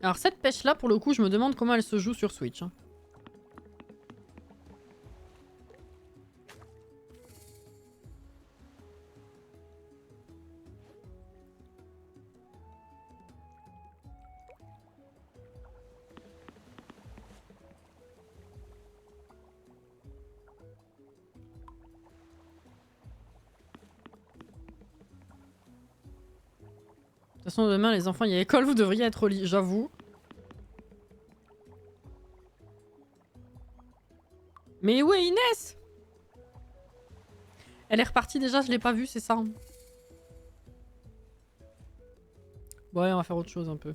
Alors cette pêche-là, pour le coup, je me demande comment elle se joue sur Switch. Hein. De toute façon, demain, les enfants, il y a école, vous devriez être au lit, j'avoue. Mais où est Inès? Elle est repartie déjà, je l'ai pas vue, c'est ça. Hein. Ouais, on va faire autre chose un peu.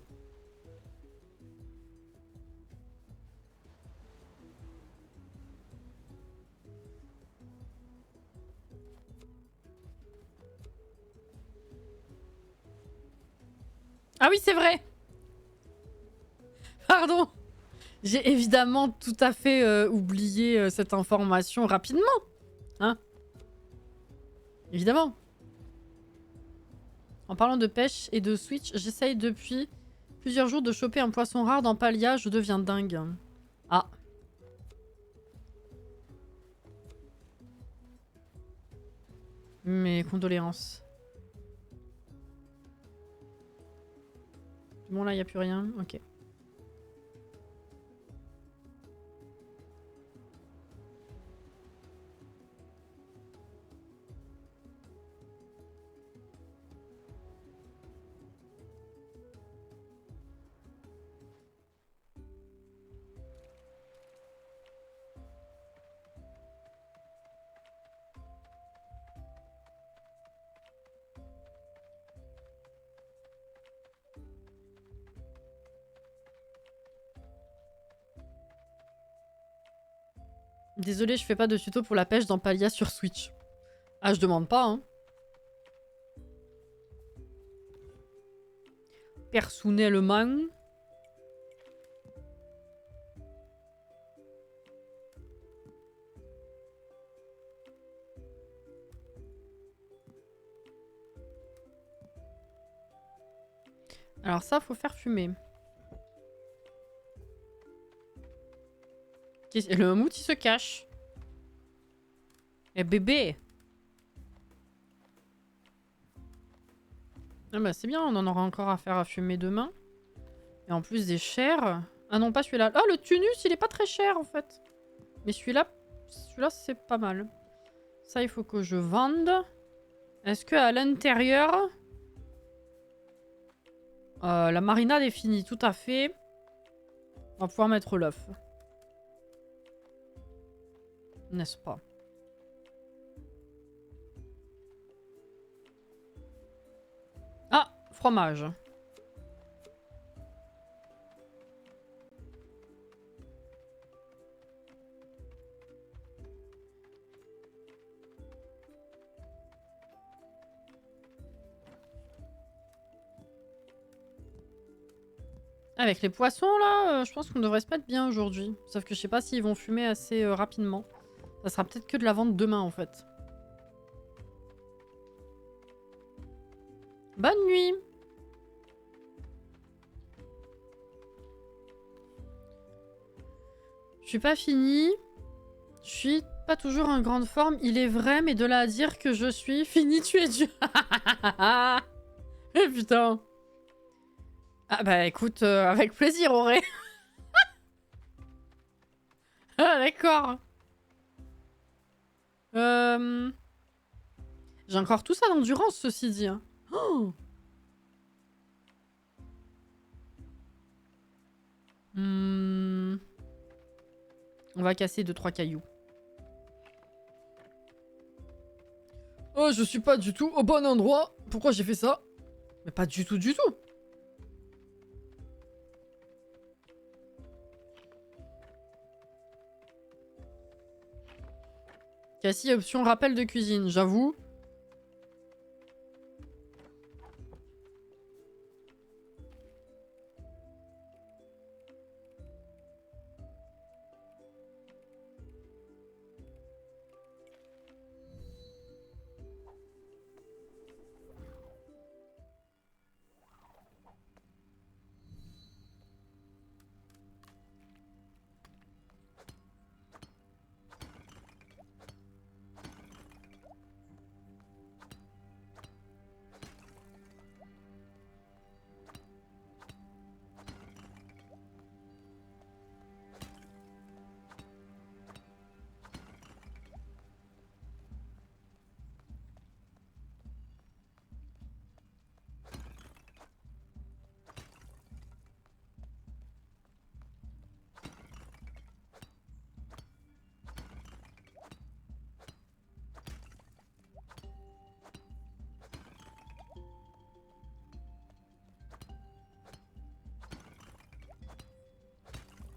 Ah oui, c'est vrai. Pardon. J'ai évidemment tout à fait oublié cette information rapidement. Hein? Évidemment. En parlant de pêche et de Switch, j'essaye depuis plusieurs jours de choper un poisson rare dans Palia, je deviens dingue. Ah. Mes condoléances. Bon là, il n'y a plus rien. Ok. Désolé, je fais pas de tuto pour la pêche dans Palia sur Switch. Ah, je demande pas, hein. Personnellement. Alors ça, faut faire fumer. Le mammouth, il se cache. Eh bébé! Ah bah c'est bien, on en aura encore à faire à fumer demain. Et en plus des chairs. Ah non, pas celui-là. Ah, le Tunus, il est pas très cher en fait. Mais celui-là c'est pas mal. Ça, il faut que je vende. Est-ce que à l'intérieur... la marinade est finie, tout à fait. On va pouvoir mettre l'œuf. N'est-ce pas? Ah, fromage. Avec les poissons, là, je pense qu'on devrait se mettre bien aujourd'hui. Sauf que je sais pas s'ils vont fumer assez rapidement. Ça sera peut-être que de la vente demain, en fait. Bonne nuit! Je suis pas finie. Je suis pas toujours en grande forme. Il est vrai, mais de là à dire que je suis fini, tu es Dieu. Eh putain. Ah bah écoute, avec plaisir, Auré. Ah d'accord. J'ai encore tout ça d'endurance, ceci dit. Hein. Oh. On va casser 2-3 cailloux. Oh, je suis pas du tout au bon endroit. Pourquoi j'ai fait ça? Mais pas du tout, du tout. Cassie, option rappel de cuisine, j'avoue.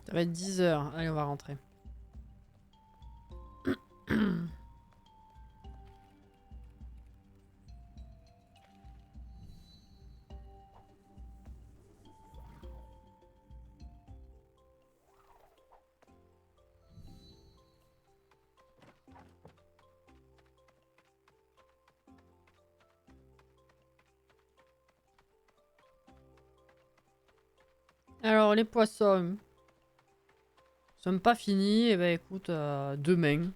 Ça va être 10 heures. Allez, on va rentrer. Alors, les poissons. Nous sommes pas finis. Eh ben, écoute, demain.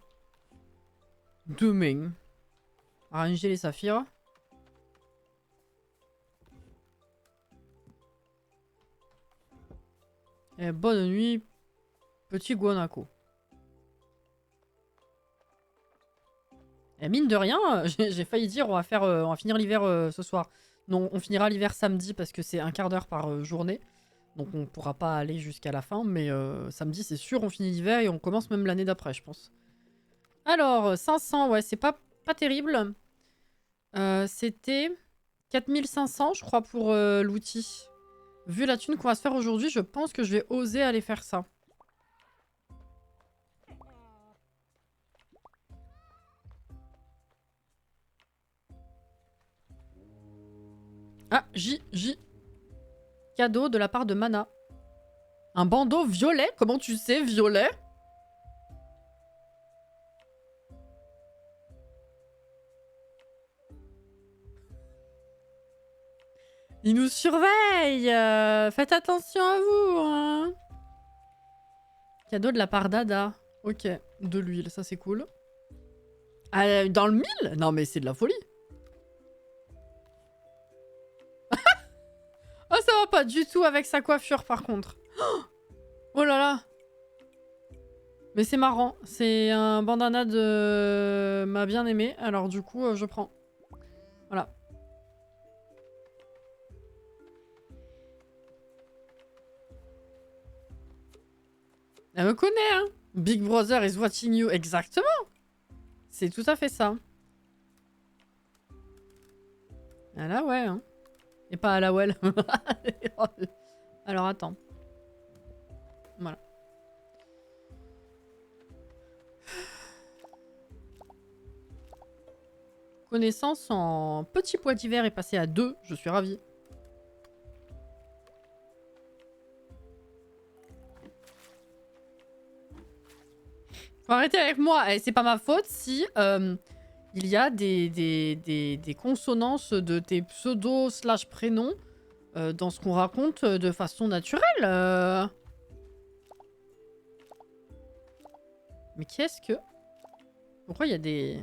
Demain. Arranger les saphirs. Et bonne nuit, petit guanaco. Et mine de rien, j'ai failli dire on va finir l'hiver ce soir. Non, on finira l'hiver samedi parce que c'est un quart d'heure par journée. Donc on pourra pas aller jusqu'à la fin, mais samedi c'est sûr on finit l'hiver et on commence même l'année d'après je pense. Alors 500, ouais c'est pas terrible. C'était 4500 je crois pour l'outil. Vu la thune qu'on va se faire aujourd'hui, je pense que je vais oser aller faire ça. Ah, J. Cadeau de la part de Mana. Un bandeau violet? Comment tu sais, violet? Il nous surveille. Faites attention à vous. Hein. Cadeau de la part d'Ada. Ok, de l'huile, ça c'est cool. Dans le 1000? Non mais c'est de la folie. Oh, ça va pas du tout avec sa coiffure par contre. Oh là là. Mais c'est marrant. C'est un bandana de ma bien-aimée. Alors du coup, je prends. Voilà. Elle me connaît, hein. Big Brother is watching you. Exactement. C'est tout à fait ça. Ah là, ouais. Hein. Et pas à la well. Alors attends. Voilà. Connaissance en petit pois d'hiver est passé à 2. Je suis ravie. Faut arrêter avec moi. Et c'est pas ma faute si il y a des consonances de tes pseudos/prénoms dans ce qu'on raconte de façon naturelle. Mais qu'est-ce que... Pourquoi il y a des...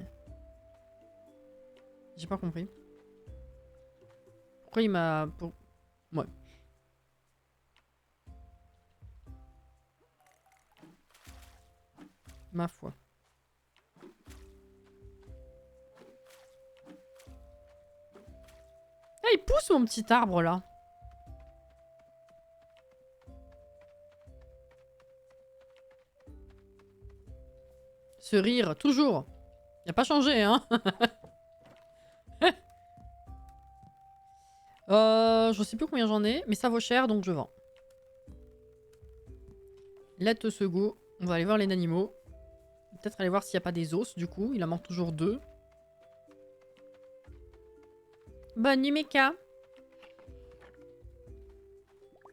J'ai pas compris. Pourquoi il m'a... Ouais. Ma foi. Ah, il pousse mon petit arbre là. Ce rire, toujours. Il a pas changé, hein. Je sais plus combien j'en ai, mais ça vaut cher, donc je vends. Let's go. On va aller voir les animaux. Peut-être aller voir s'il n'y a pas des os, du coup. Il en manque toujours 2. Bonne nuit, Mecha.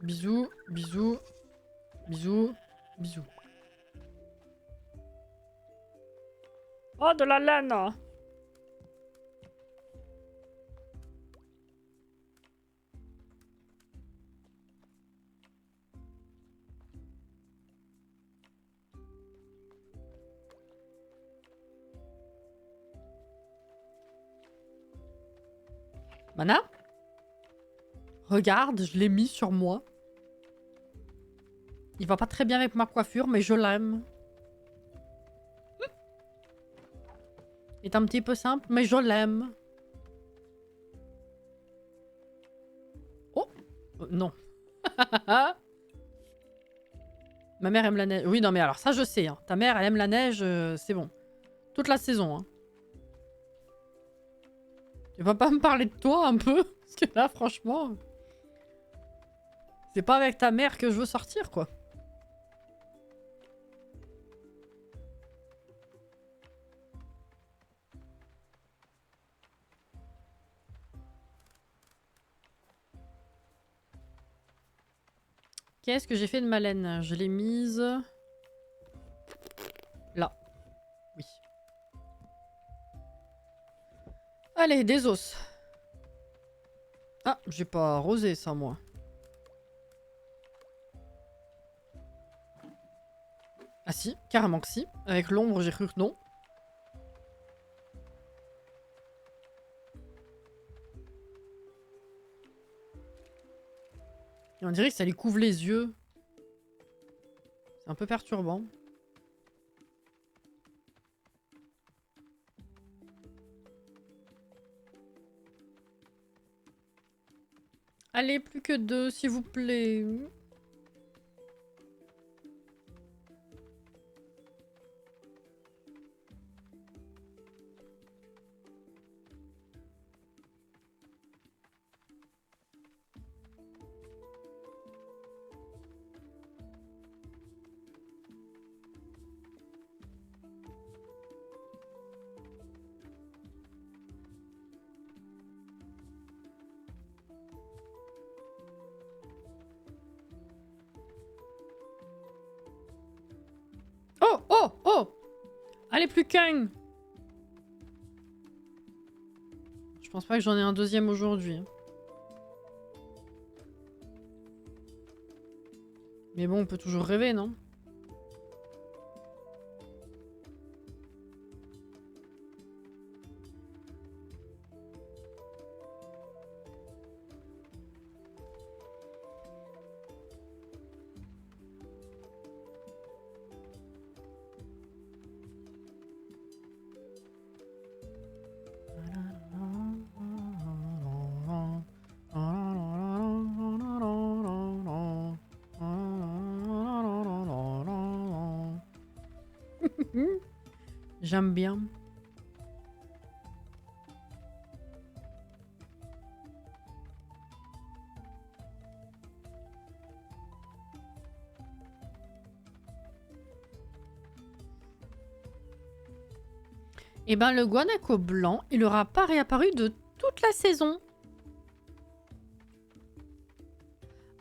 Bisous, bisous, bisous, bisous. Oh, de la laine. Mana? Regarde, je l'ai mis sur moi. Il va pas très bien avec ma coiffure, mais je l'aime. Il est un petit peu simple, mais je l'aime. Oh, non. Ma mère aime la neige. Oui, non, mais alors ça, je sais. Hein. Ta mère, elle aime la neige, c'est bon. Toute la saison. Hein. Tu vas pas me parler de toi un peu? Parce que là, franchement... C'est pas avec ta mère que je veux sortir, quoi. Qu'est-ce que j'ai fait de ma laine? Je l'ai mise... Là. Oui. Allez, des os. Ah, j'ai pas arrosé ça, moi. Ah si, carrément que si. Avec l'ombre, j'ai cru que non. Et on dirait que ça lui couvre les yeux. C'est un peu perturbant. Allez, plus que 2, s'il vous plaît. Oh, oh, oh! Allez, plus qu'un! Je pense pas que j'en ai un deuxième aujourd'hui. Mais bon, on peut toujours rêver, non? J'aime bien. Et ben le guanaco blanc, il aura pas réapparu de toute la saison.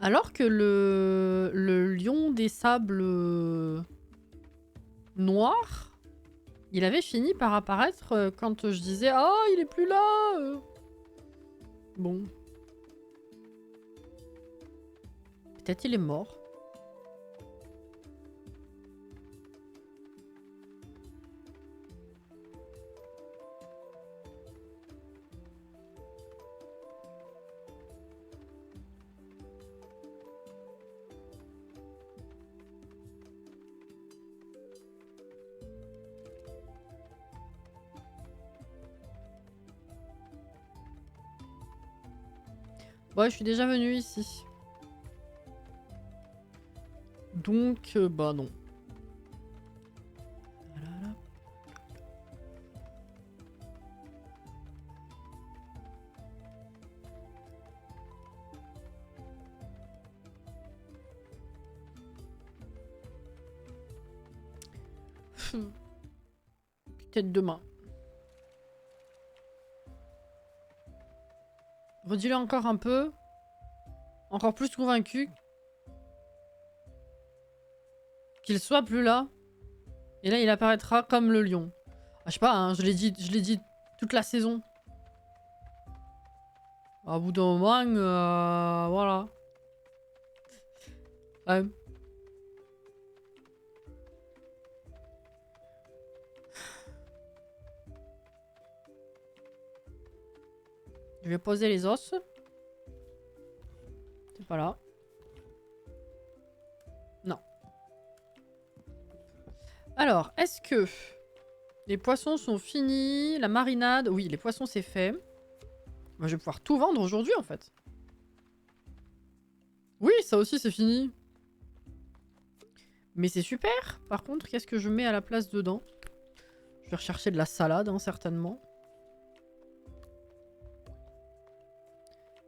Alors que le lion des sables noirs, il avait fini par apparaître quand je disais « Ah, il est plus là !» Bon. Peut-être il est mort. Ouais, je suis déjà venue ici. Donc, bah non. Voilà. Peut-être demain. Redis-le encore un peu. Encore plus convaincu qu'il soit plus là. Et là, il apparaîtra comme le lion. Ah, je sais pas, hein, je l'ai dit toute la saison. À bout d'un moment, voilà. Ouais. Je vais poser les os. C'est pas là. Non. Alors, est-ce que les poissons sont finis? La marinade? Oui, les poissons, c'est fait. Moi, je vais pouvoir tout vendre aujourd'hui, en fait. Oui, ça aussi, c'est fini. Mais c'est super. Par contre, qu'est-ce que je mets à la place dedans? Je vais rechercher de la salade, hein, certainement.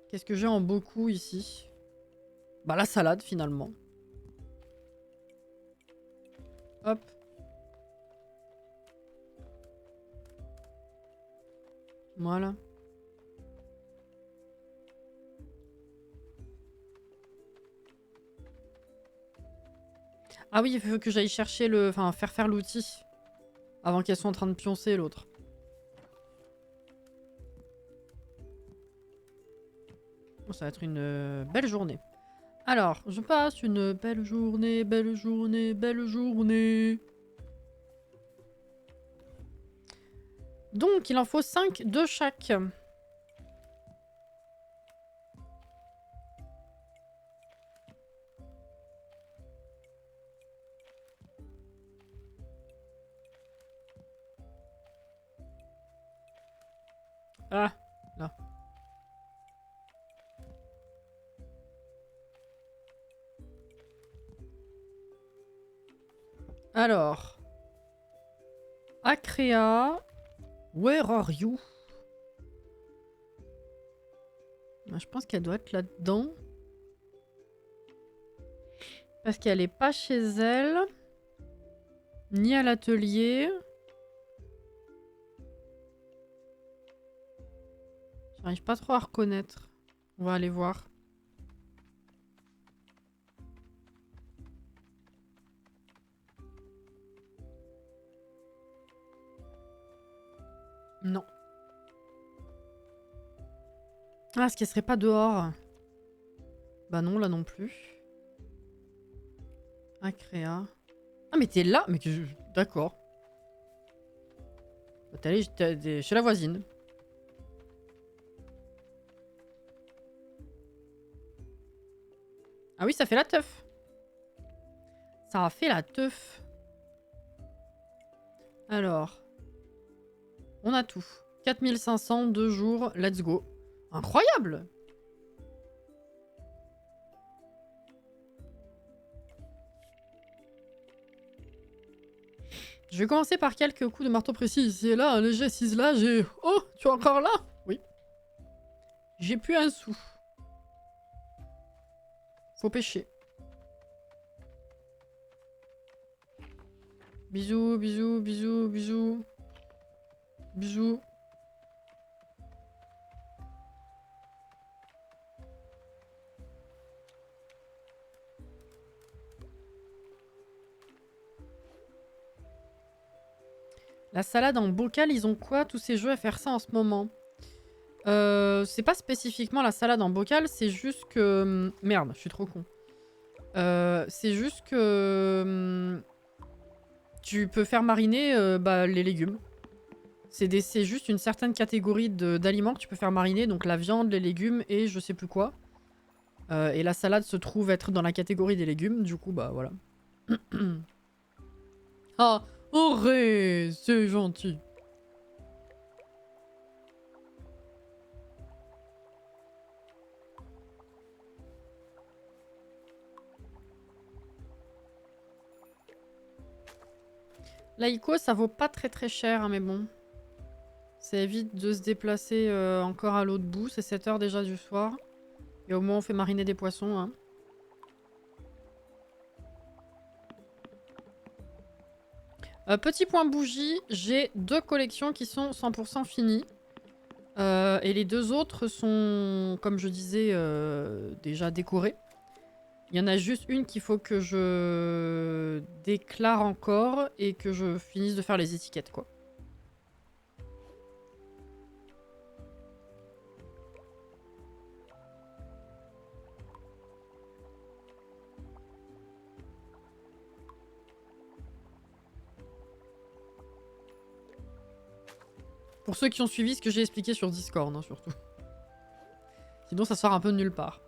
Qu'est-ce que j'ai en beaucoup ici? Bah, la salade, finalement. Hop. Voilà. Ah oui, il faut que j'aille chercher le... Enfin, faire l'outil. Avant qu'elles soient en train de pioncer l'autre. Bon, ça va être une belle journée. Alors, je passe une belle journée, belle journée, belle journée. Donc, il en faut 5 de chaque. Ah, là. Alors. Acrea. Where are you? Je pense qu'elle doit être là-dedans. Parce qu'elle est pas chez elle. Ni à l'atelier. J'arrive pas trop à reconnaître. On va aller voir. Non. Ah, est-ce qu'elle serait pas dehors? Bah non, là non plus. Acrea. Ah, mais t'es là? Mais d'accord. Bah, t'es allé chez la voisine. Ah oui, ça fait la teuf. Ça a fait la teuf. Alors. On a tout. 4500, 2 jours, let's go. Incroyable! Je vais commencer par quelques coups de marteau précis ici et là, un léger ciselage et... Oh, tu es encore là? Oui. J'ai plus un sou. Faut pêcher. Bisous, bisous, bisous, bisous. Bisous. La salade en bocal, ils ont quoi tous ces jeux à faire ça en ce moment? C'est pas spécifiquement la salade en bocal, c'est juste que... Merde, je suis trop con. C'est juste que... Tu peux faire mariner les légumes. C'est juste une certaine catégorie d'aliments que tu peux faire mariner, donc la viande, les légumes et je sais plus quoi. Et la salade se trouve être dans la catégorie des légumes, du coup, bah voilà. Ah, Auré, c'est gentil. Laïko, ça vaut pas très cher, hein, mais bon. Ça évite de se déplacer encore à l'autre bout. C'est 7 h déjà du soir. Et au moins, on fait mariner des poissons. Hein. Petit point bougie, j'ai 2 collections qui sont 100% finies. Et les 2 autres sont, comme je disais, déjà décorées. Il y en a juste une qu'il faut que je déclare encore et que je finisse de faire les étiquettes, quoi. Pour ceux qui ont suivi ce que j'ai expliqué sur Discord, hein, surtout. Sinon, ça sort un peu de nulle part.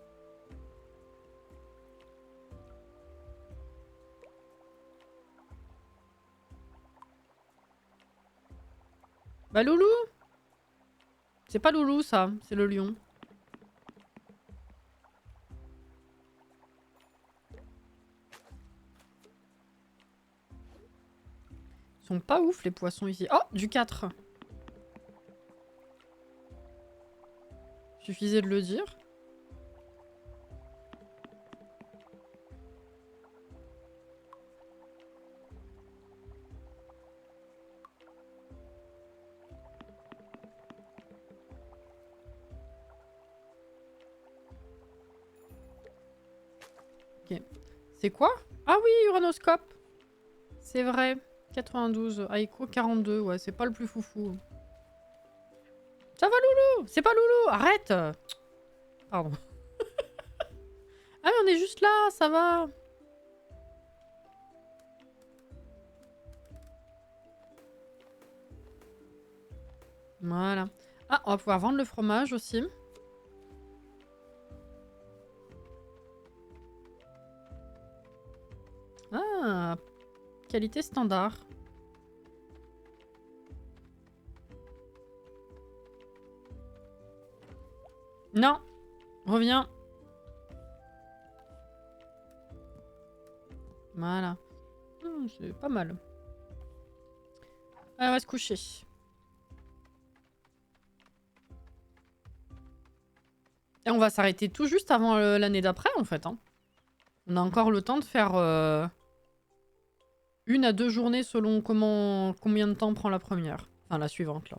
Bah, Loulou! C'est pas Loulou, ça. C'est le lion. Ils sont pas ouf, les poissons, ici. Oh! Du 4. Suffisait de le dire. Ok. C'est quoi? Ah oui, Uranoscope. C'est vrai. 92. Aiko, 42. Ouais, c'est pas le plus foufou. Ça va, Loulou? C'est pas Loulou! Arrête! Pardon. Ah, mais on est juste là, ça va. Voilà. Ah, on va pouvoir vendre le fromage aussi. Ah, qualité standard. Non, reviens. Voilà. C'est pas mal. Ah, on va se coucher. Et on va s'arrêter tout juste avant l'année d'après, en fait. Hein. On a encore le temps de faire 1 à 2 journées selon combien de temps prend la première. Enfin, la suivante, là.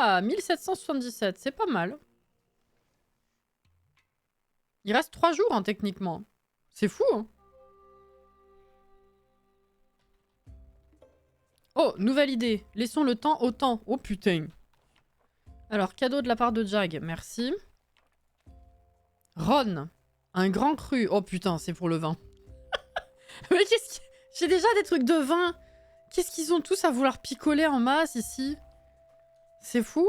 Ah, 1777, c'est pas mal. Il reste 3 jours, hein, techniquement. C'est fou, hein. Oh, nouvelle idée. Laissons le temps au temps. Oh, putain. Alors, cadeau de la part de Jag, merci. Ron, un grand cru. Oh, putain, c'est pour le vin. Mais qu'est-ce que... J'ai déjà des trucs de vin. Qu'est-ce qu'ils ont tous à vouloir picoler en masse, ici? C'est fou.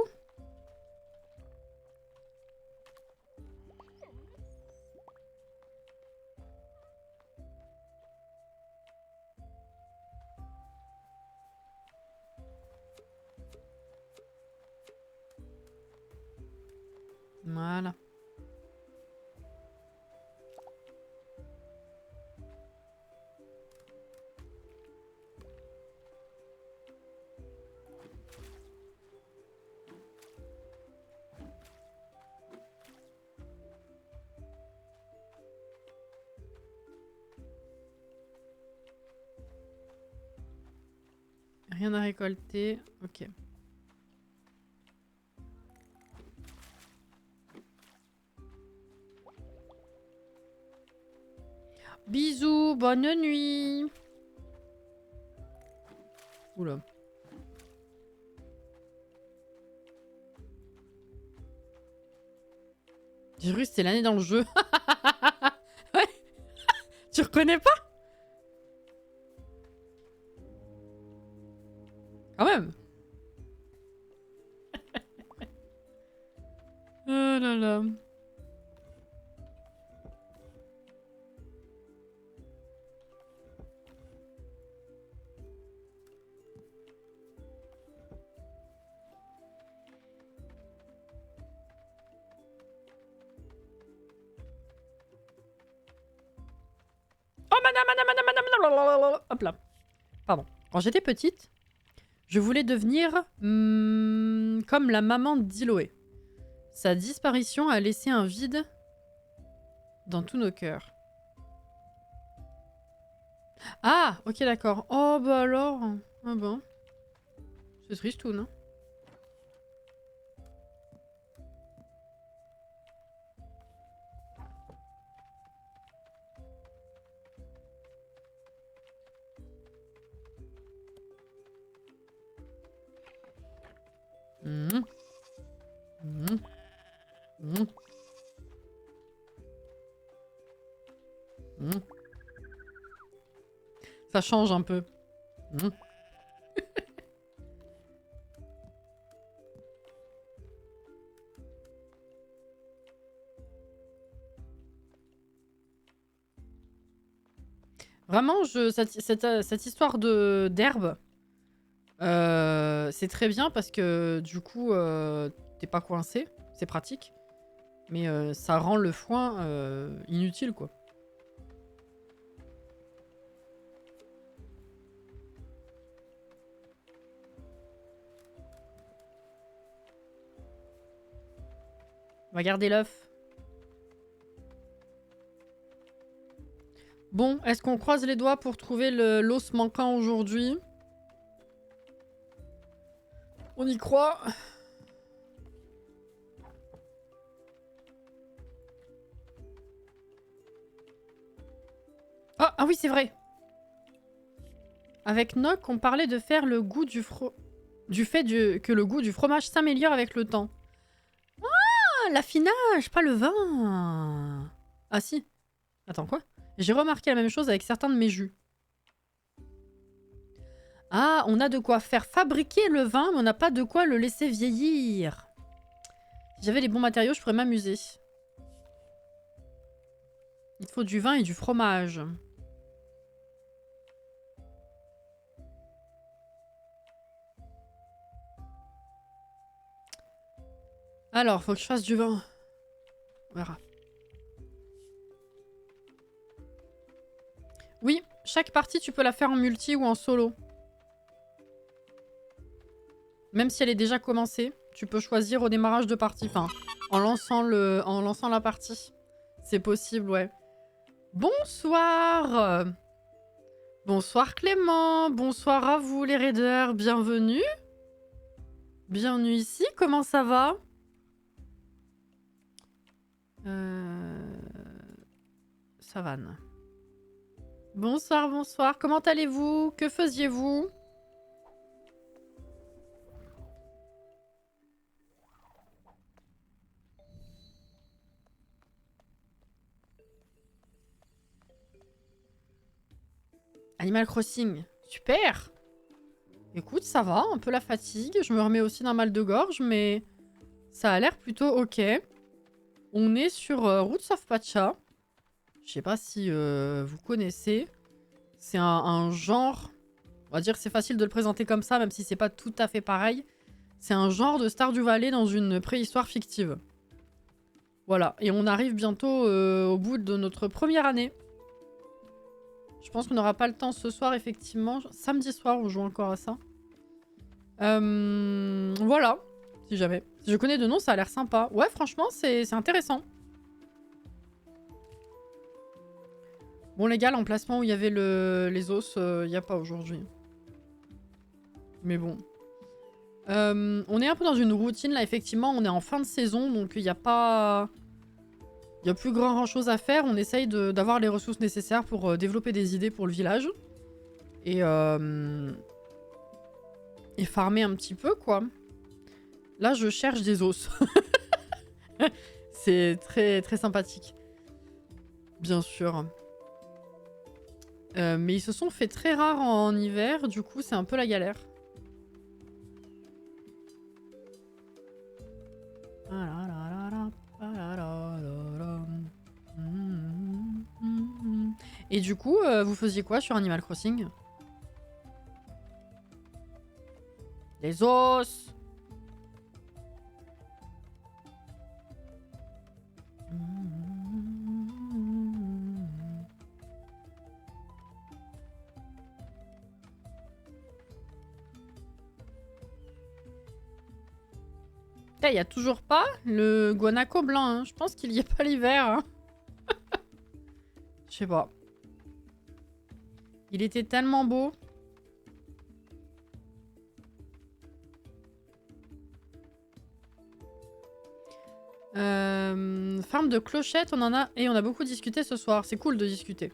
Voilà. Rien à récolter. Ok. Bisous, bonne nuit. Oula. J'ai cru que c'était l'année dans le jeu. Ouais. Tu reconnais pas? Quand même. Oh là là. Oh madame. Hop là. Pardon. Quand j'étais petite, je voulais devenir comme la maman d'Iloé. Sa disparition a laissé un vide dans tous nos cœurs. Ah, ok, d'accord. Oh, bah alors. Ah bon. C'est triste ou non? Mmh. Mmh. Mmh. Mmh. Ça change un peu. Mmh. Vraiment, cette histoire d'herbe, c'est très bien parce que du coup, t'es pas coincé. C'est pratique. Mais ça rend le foin inutile, quoi. On va garder l'œuf. Bon, est-ce qu'on croise les doigts pour trouver l'os manquant aujourd'hui? On y croit. Ah oui, c'est vrai. Avec Noc, on parlait de faire le goût que le goût du fromage s'améliore avec le temps. Ah, l'affinage, pas le vin. Ah si. Attends, quoi? J'ai remarqué la même chose avec certains de mes jus. Ah, on a de quoi faire fabriquer le vin, mais on n'a pas de quoi le laisser vieillir. Si j'avais les bons matériaux, je pourrais m'amuser. Il te faut du vin et du fromage. Alors, faut que je fasse du vin. On verra. Oui, chaque partie, tu peux la faire en multi ou en solo. Même si elle est déjà commencée, tu peux choisir au démarrage de partie. Enfin, en lançant la partie. C'est possible, ouais. Bonsoir. Bonsoir Clément. Bonsoir à vous les raiders. Bienvenue. Bienvenue ici. Comment ça va? Savane. Bonsoir, bonsoir. Comment allez-vous? Que faisiez-vous? Animal Crossing. Super. Écoute, ça va. Un peu la fatigue. Je me remets aussi d'un mal de gorge, mais ça a l'air plutôt ok. On est sur Roots of Pacha. Je sais pas si vous connaissez. C'est un genre... On va dire que c'est facile de le présenter comme ça, même si c'est pas tout à fait pareil. C'est un genre de Stardew Valley dans une préhistoire fictive. Voilà. Et on arrive bientôt au bout de notre première année. Je pense qu'on n'aura pas le temps ce soir, effectivement. Samedi soir, on joue encore à ça. Voilà. Si jamais. Si je connais de nom, ça a l'air sympa. Ouais, franchement, c'est intéressant. Bon, les gars, l'emplacement où il y avait les os, il n'y a pas aujourd'hui. Mais bon. On est un peu dans une routine là, effectivement. On est en fin de saison, donc il n'y a pas... Il n'y a plus grand chose à faire. On essaye d'avoir les ressources nécessaires pour développer des idées pour le village. Et farmer un petit peu, quoi. Là, je cherche des os. C'est très, très sympathique. Bien sûr. Mais ils se sont fait très rares en hiver. Du coup, c'est un peu la galère. Et du coup, vous faisiez quoi sur Animal Crossing? Les os. Il y a toujours pas le guanaco blanc. Hein. Je pense qu'il y a pas l'hiver. Hein. Je sais pas. Il était tellement beau. Farm de clochettes, on en a... Et on a beaucoup discuté ce soir. C'est cool de discuter.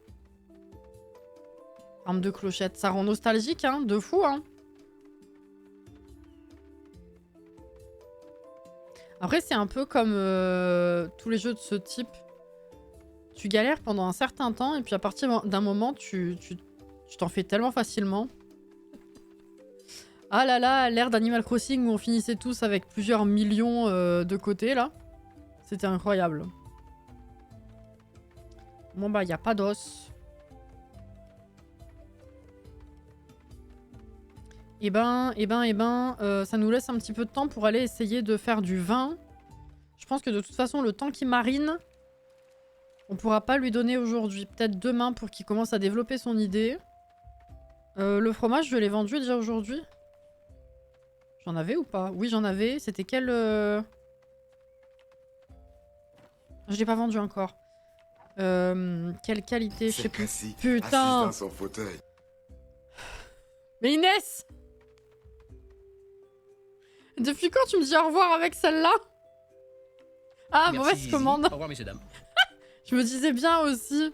Farm de clochettes, ça rend nostalgique, hein. De fou, hein. Après, c'est un peu comme tous les jeux de ce type. Tu galères pendant un certain temps et puis à partir d'un moment, tu t'en fais tellement facilement. Ah là là, l'ère d'Animal Crossing où on finissait tous avec plusieurs millions de côté, là. C'était incroyable. Bon bah, y a pas d'os. Eh ben, ça nous laisse un petit peu de temps pour aller essayer de faire du vin. Je pense que de toute façon, le temps qu'il marine, on pourra pas lui donner aujourd'hui. Peut-être demain pour qu'il commence à développer son idée. Le fromage, je l'ai vendu déjà aujourd'hui. J'en avais ou pas? Oui, j'en avais. C'était quel... Je l'ai pas vendu encore. Quelle qualité? Je sais plus. Putain! Assise dans son fauteuil. Mais Inès! Depuis quand tu me dis au revoir avec celle-là? Ah, Merci, mauvaise Zizi. commande. Au revoir, messieurs, dames. Je me disais bien aussi.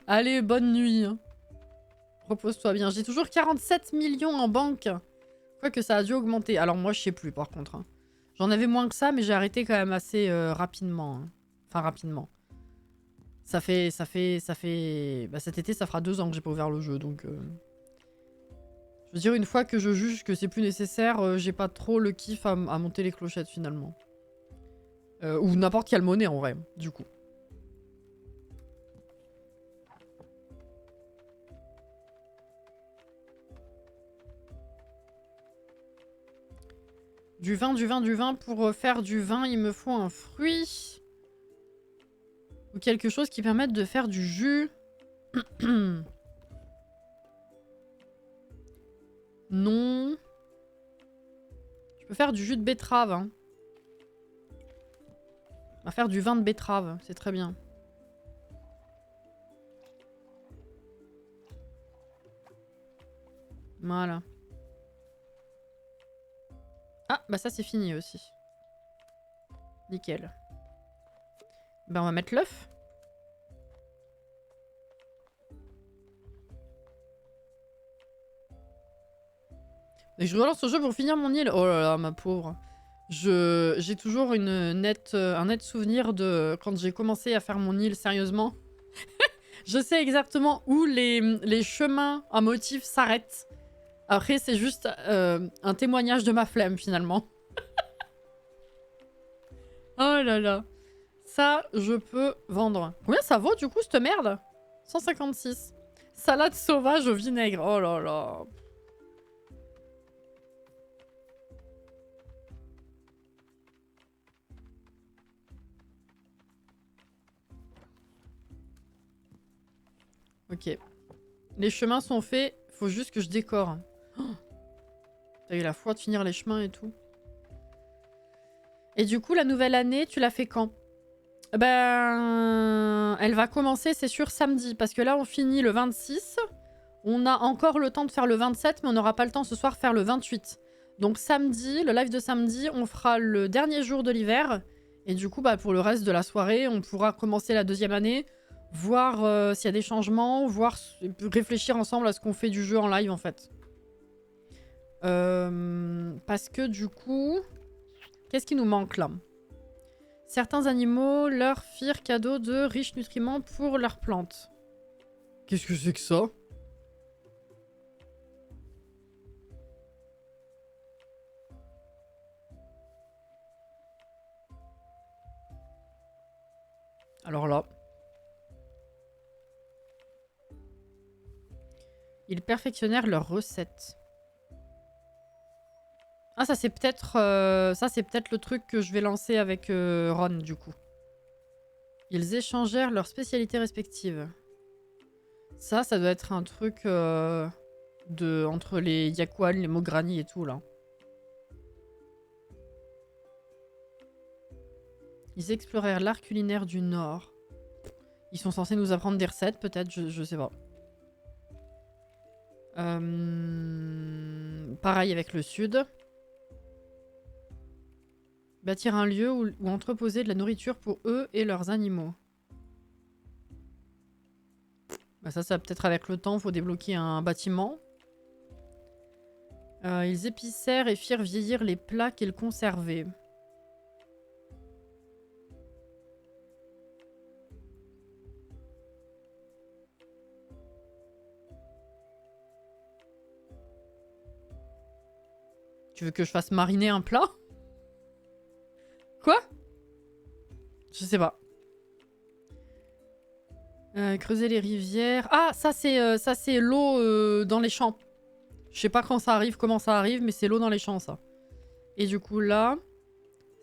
Allez, bonne nuit. Repose-toi bien. J'ai toujours 47 millions en banque. Quoique ça a dû augmenter. Alors moi, je sais plus par contre. Hein. J'en avais moins que ça, mais j'ai arrêté quand même assez rapidement. Hein. Enfin, rapidement. Ça fait... Bah, cet été, ça fera 2 ans que j'ai pas ouvert le jeu, donc... Je veux dire, une fois que je juge que c'est plus nécessaire, j'ai pas trop le kiff à monter les clochettes, finalement. Ou n'importe quelle monnaie, en vrai, du coup. Du vin, du vin, du vin. Pour faire du vin, il me faut un fruit. Ou quelque chose qui permette de faire du jus. Non. Je peux faire du jus de betterave. Hein. On va faire du vin de betterave. C'est très bien. Voilà. Ah, bah ça c'est fini aussi. Nickel. Ben on va mettre l'œuf. Et je relance ce jeu pour finir mon île. Oh là là, ma pauvre. J'ai toujours un net souvenir de quand j'ai commencé à faire mon île sérieusement. Je sais exactement où les chemins à motif s'arrêtent. Après, c'est juste un témoignage de ma flemme, finalement. Oh là là. Ça, je peux vendre. Combien ça vaut, du coup, cette merde? 156. Salade sauvage au vinaigre. Oh là là. Ok. Les chemins sont faits. Faut juste que je décore. Oh, t'as eu la foi de finir les chemins et tout. Et du coup, la nouvelle année, tu l'as fait quand? Ben, elle va commencer, c'est sûr, samedi. Parce que là, on finit le 26. On a encore le temps de faire le 27, mais on n'aura pas le temps ce soir de faire le 28. Donc samedi, le live de samedi, on fera le dernier jour de l'hiver. Et du coup, bah, pour le reste de la soirée, on pourra commencer la deuxième année, voir s'il y a des changements, réfléchir ensemble à ce qu'on fait du jeu en live, en fait. Parce que du coup... Qu'est-ce qui nous manque, là? Certains animaux leur firent cadeau de riches nutriments pour leurs plantes. Qu'est-ce que c'est que ça? Alors là. Ils perfectionnèrent leurs recettes. Ah, ça c'est peut-être le truc que je vais lancer avec Ron, du coup. Ils échangèrent leurs spécialités respectives. Ça doit être un truc entre les Yakuan, les Mograni et tout, là. Ils explorèrent l'art culinaire du Nord. Ils sont censés nous apprendre des recettes, peut-être, je sais pas. Pareil avec le Sud. Bâtir un lieu où entreposer de la nourriture pour eux et leurs animaux. Bah ça peut-être avec le temps, faut débloquer un bâtiment. Ils épicèrent et firent vieillir les plats qu'ils conservaient. Tu veux que je fasse mariner un plat? Quoi? Je sais pas. Creuser les rivières. Ah, ça c'est l'eau dans les champs. Je sais pas quand ça arrive, comment ça arrive, mais c'est l'eau dans les champs, ça. Et du coup, là...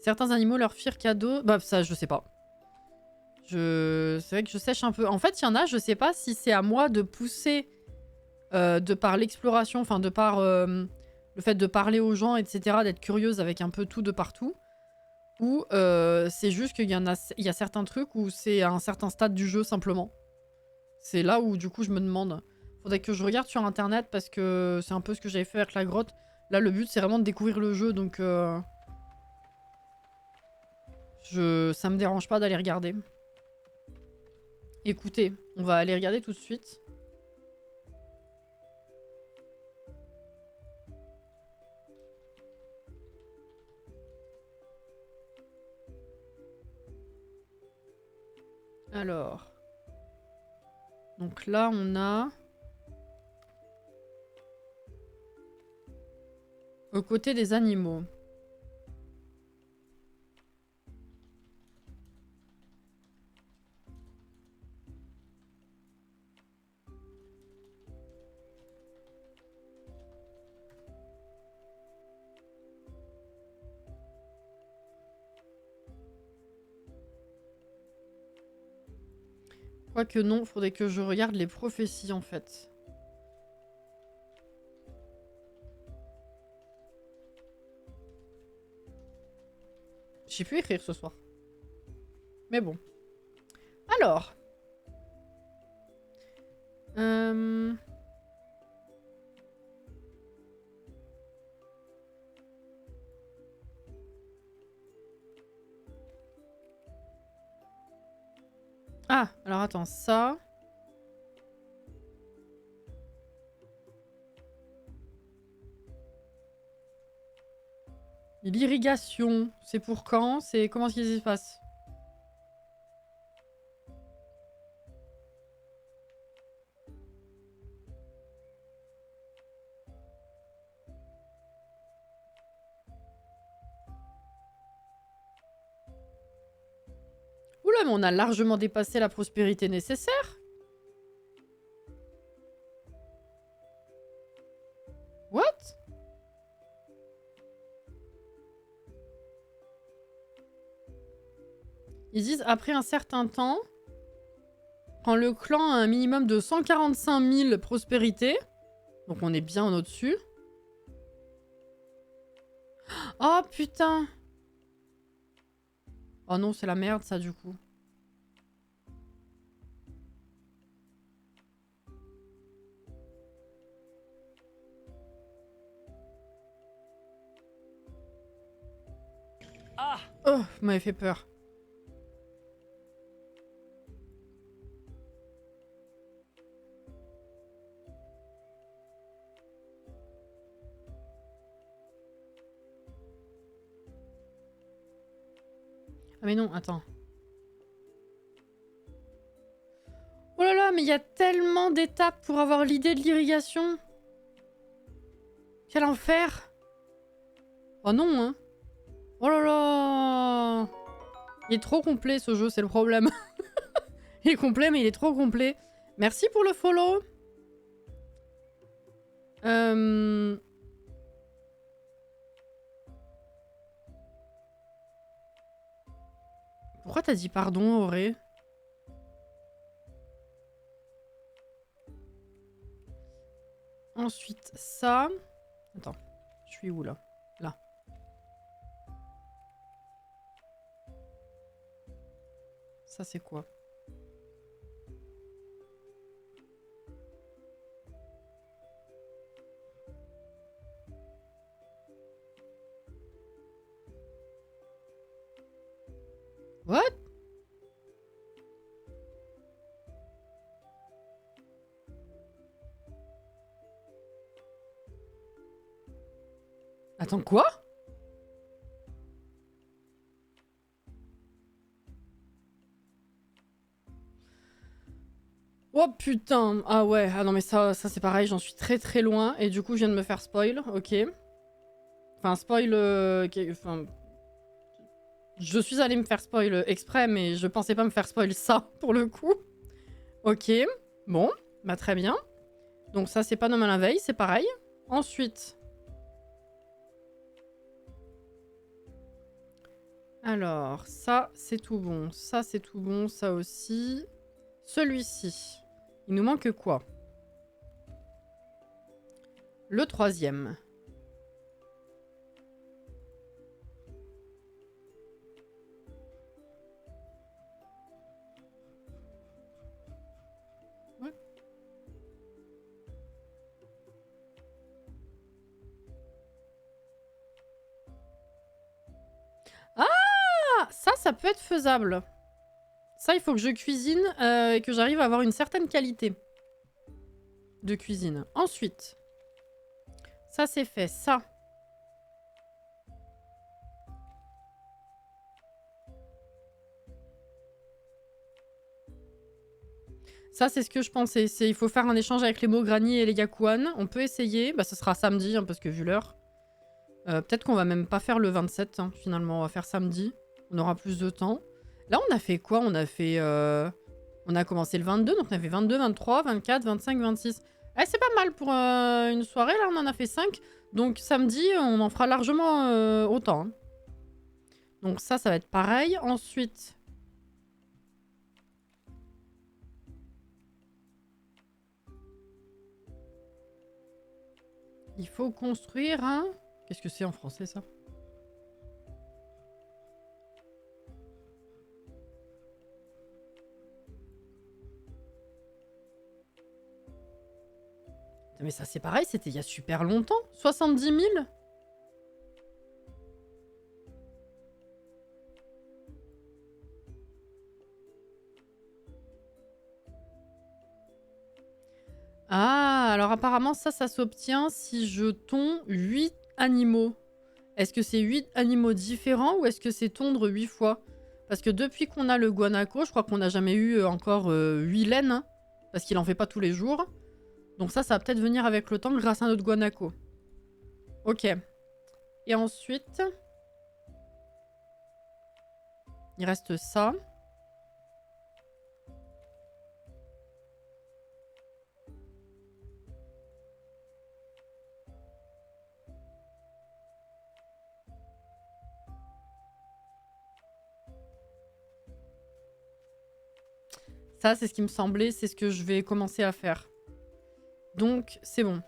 Certains animaux leur firent cadeau... Bah, ça, je sais pas. C'est vrai que je sèche un peu. En fait, il y en a, je sais pas si c'est à moi de pousser de par l'exploration, enfin, de par le fait de parler aux gens, etc., d'être curieuse avec un peu tout de partout. Ou c'est juste qu'il y a certains trucs où c'est à un certain stade du jeu, simplement. C'est là où, du coup, je me demande. Faudrait que je regarde sur Internet, parce que c'est un peu ce que j'avais fait avec la grotte. Là, le but, c'est vraiment de découvrir le jeu, donc... ça me dérange pas d'aller regarder. Écoutez, on va aller regarder tout de suite. Alors... Donc là, on a... Aux côtés des animaux. Quoique non, faudrait que je regarde les prophéties en fait. J'ai pu écrire ce soir. Mais bon. Alors. Ah, alors attends, ça... L'irrigation, c'est pour quand? C'est comment ça se passe? Oula, mais on a largement dépassé la prospérité nécessaire. What? Ils disent après un certain temps, quand le clan a un minimum de 145 000 prospérité, donc on est bien au-dessus. Oh putain! Oh non, c'est la merde ça du coup. Ah! Oh, vous m'avez fait peur. Ah mais non, attends. Oh là là, mais il y a tellement d'étapes pour avoir l'idée de l'irrigation. Quel enfer. Oh non, hein. Oh là là. Il est trop complet ce jeu, c'est le problème. Il est complet, mais il est trop complet. Merci pour le follow. Pourquoi t'as dit pardon, Auré? Ensuite, ça... Attends, je suis où, là? Là. Ça, c'est quoi? What? Attends, quoi? Oh putain! Ah ouais, ah non mais ça c'est pareil, j'en suis très très loin et du coup je viens de me faire spoil, ok. Enfin spoil... enfin... Je suis allée me faire spoil exprès mais je pensais pas me faire spoil ça pour le coup. Ok, bon, bah très bien. Donc ça c'est pas normal la veille, c'est pareil. Ensuite... Alors, ça c'est tout bon, ça c'est tout bon, ça aussi. Celui-ci, il nous manque quoi? Le troisième. Ouais. Ah, ça peut être faisable. Ça, il faut que je cuisine et que j'arrive à avoir une certaine qualité de cuisine. Ensuite, ça c'est fait, ça. Ça, c'est ce que je pensais. Il faut faire un échange avec les Mograni et les Yakuan. On peut essayer. Bah, ce sera samedi, hein, parce que vu l'heure. Peut-être qu'on va même pas faire le 27, hein, finalement. On va faire samedi. On aura plus de temps. Là, on a fait quoi? On a fait... On a commencé le 22, donc on a fait 22, 23, 24, 25, 26. Eh, c'est pas mal pour une soirée, là, on en a fait 5. Donc samedi, on en fera largement autant. Hein. Donc ça va être pareil. Ensuite... Il faut construire un... Qu'est-ce que c'est en français, ça? Mais ça, c'est pareil, c'était il y a super longtemps. 70 000? Ah, alors apparemment, ça s'obtient si je tonds 8 animaux. Est-ce que c'est 8 animaux différents ou est-ce que c'est tondre 8 fois? Parce que depuis qu'on a le guanaco, je crois qu'on n'a jamais eu encore 8 laines. Hein, parce qu'il en fait pas tous les jours. Donc ça va peut-être venir avec le temps grâce à notre guanaco. Ok. Et ensuite... Il reste ça. Ça, c'est ce qui me semblait, c'est ce que je vais commencer à faire. Donc, c'est bon.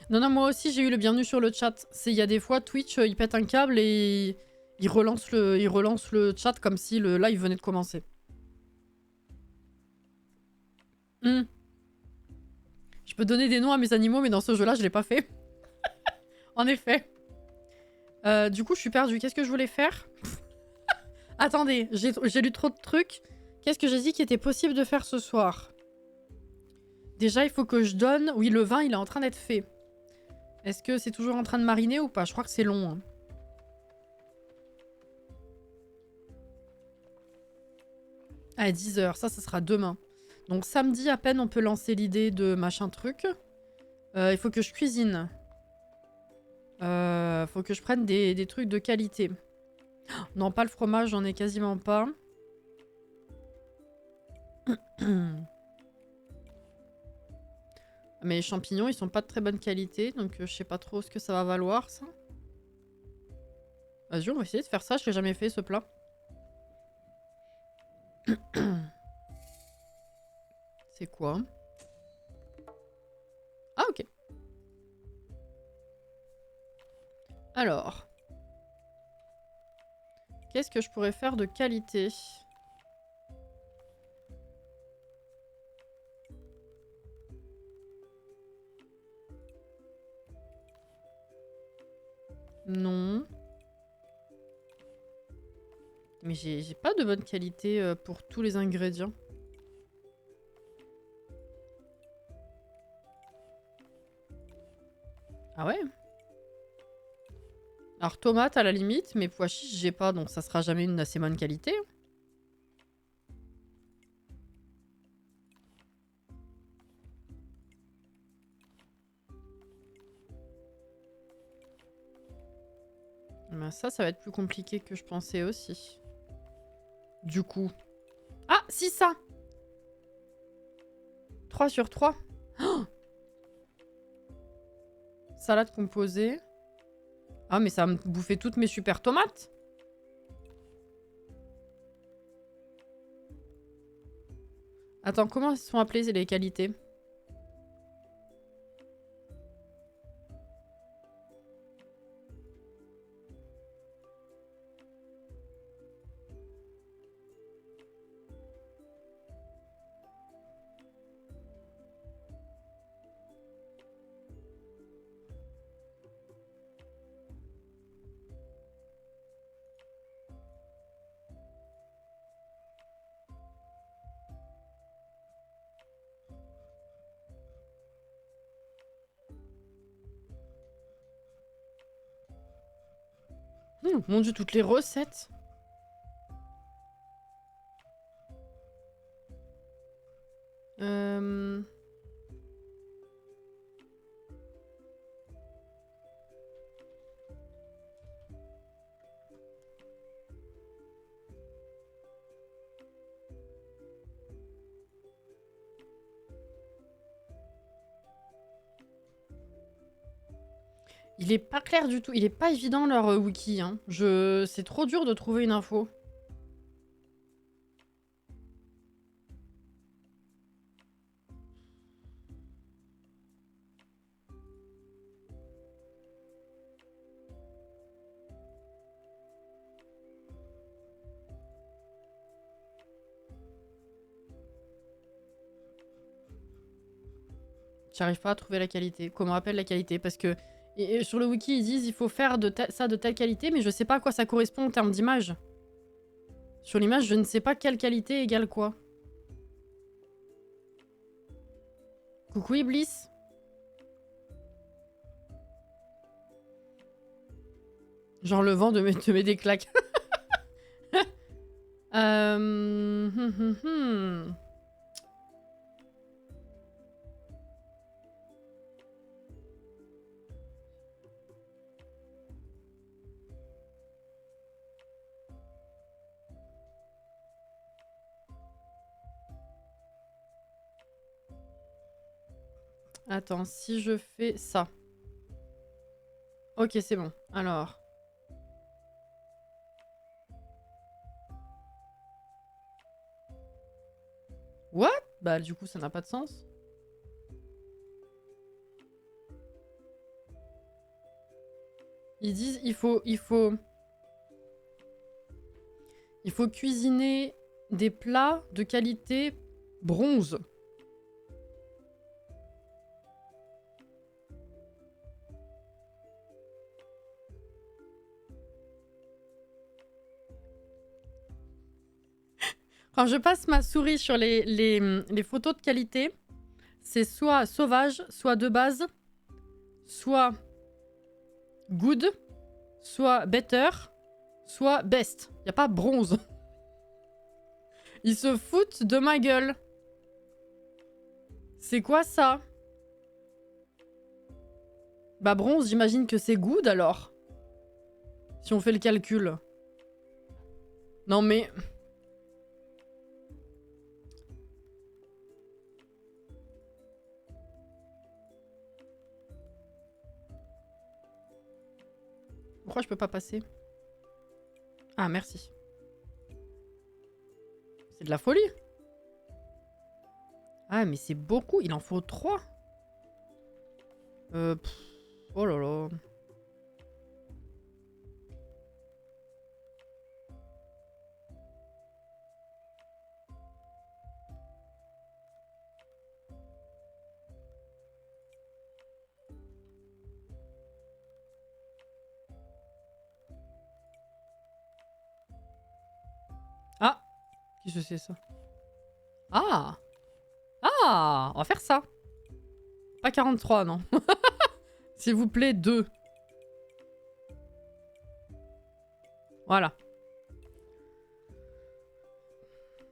Non, non, moi aussi, j'ai eu le bienvenu sur le chat. Il y a des fois, Twitch, il pète un câble et Il relance le chat comme si le live venait de commencer. Je peux donner des noms à mes animaux, mais dans ce jeu-là, je l'ai pas fait. En effet. Du coup, je suis perdue. Qu'est-ce que je voulais faire? Attendez, j'ai lu trop de trucs. Qu'est-ce que j'ai dit qui était possible de faire ce soir? Déjà, il faut que je donne... Oui, le vin, il est en train d'être fait. Est-ce que c'est toujours en train de mariner ou pas? Je crois que c'est long. Hein. À 10h, ça sera demain. Donc samedi, à peine, on peut lancer l'idée de machin truc. Il faut que je cuisine. Faut que je prenne des trucs de qualité. Non, pas le fromage, j'en ai quasiment pas. Mais les champignons, ils sont pas de très bonne qualité, donc je sais pas trop ce que ça va valoir, ça. Vas-y, on va essayer de faire ça, je l'ai jamais fait, ce plat. C'est quoi? Ah, ok. Alors. Qu'est-ce que je pourrais faire de qualité? Non. Mais j'ai pas de bonne qualité pour tous les ingrédients. Ah ouais? Alors tomate à la limite, mais pois chiches j'ai pas, donc ça sera jamais une assez bonne qualité. Ben ça va être plus compliqué que je pensais aussi. Du coup. Ah, si ça 3 sur 3. Oh, salade composée. Ah, mais ça va me bouffer toutes mes super tomates. Attends, comment sont appelées les qualités? Mon dieu, toutes les recettes. Il est pas clair du tout. Il est pas évident leur wiki. Hein. C'est trop dur de trouver une info. J'arrive pas à trouver la qualité. Qu'on me rappelle la qualité. Parce que et sur le wiki, ils disent il faut faire ça de telle qualité, mais je sais pas à quoi ça correspond en termes d'image. Sur l'image, je ne sais pas quelle qualité égale quoi. Coucou Iblis. Genre le vent te met des claques. Attends, si je fais ça. Ok, c'est bon. Alors. What? Bah du coup, ça n'a pas de sens. Ils disent il faut Il faut cuisiner des plats de qualité bronze. Quand je passe ma souris sur les photos de qualité, c'est soit sauvage, soit de base, soit good, soit better, soit best. Y a pas bronze. Ils se foutent de ma gueule. C'est quoi ça? Bah bronze, j'imagine que c'est good alors. Si on fait le calcul. Non mais... Pourquoi je peux pas passer? Ah, merci. C'est de la folie. Ah, mais c'est beaucoup. Il en faut 3. Oh là là. Ah! Qu'est-ce que c'est ça? Ah! Ah! On va faire ça. Pas 43, non. S'il vous plaît, 2. Voilà.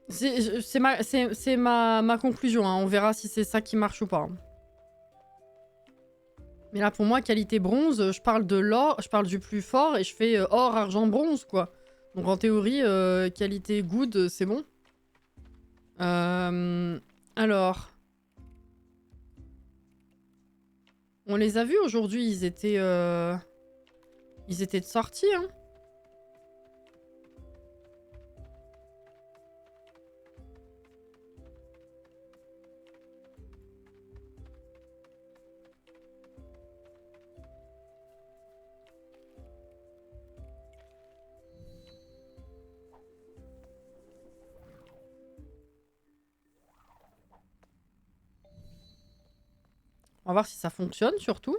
C'est ma conclusion. Hein. On verra si c'est ça qui marche ou pas. Mais là, pour moi, qualité bronze, je parle de l'or, je parle du plus fort et je fais or, argent, bronze, quoi. Donc en théorie, qualité good, c'est bon. Alors... On les a vus aujourd'hui, ils étaient de sortie, hein. On va voir si ça fonctionne, surtout.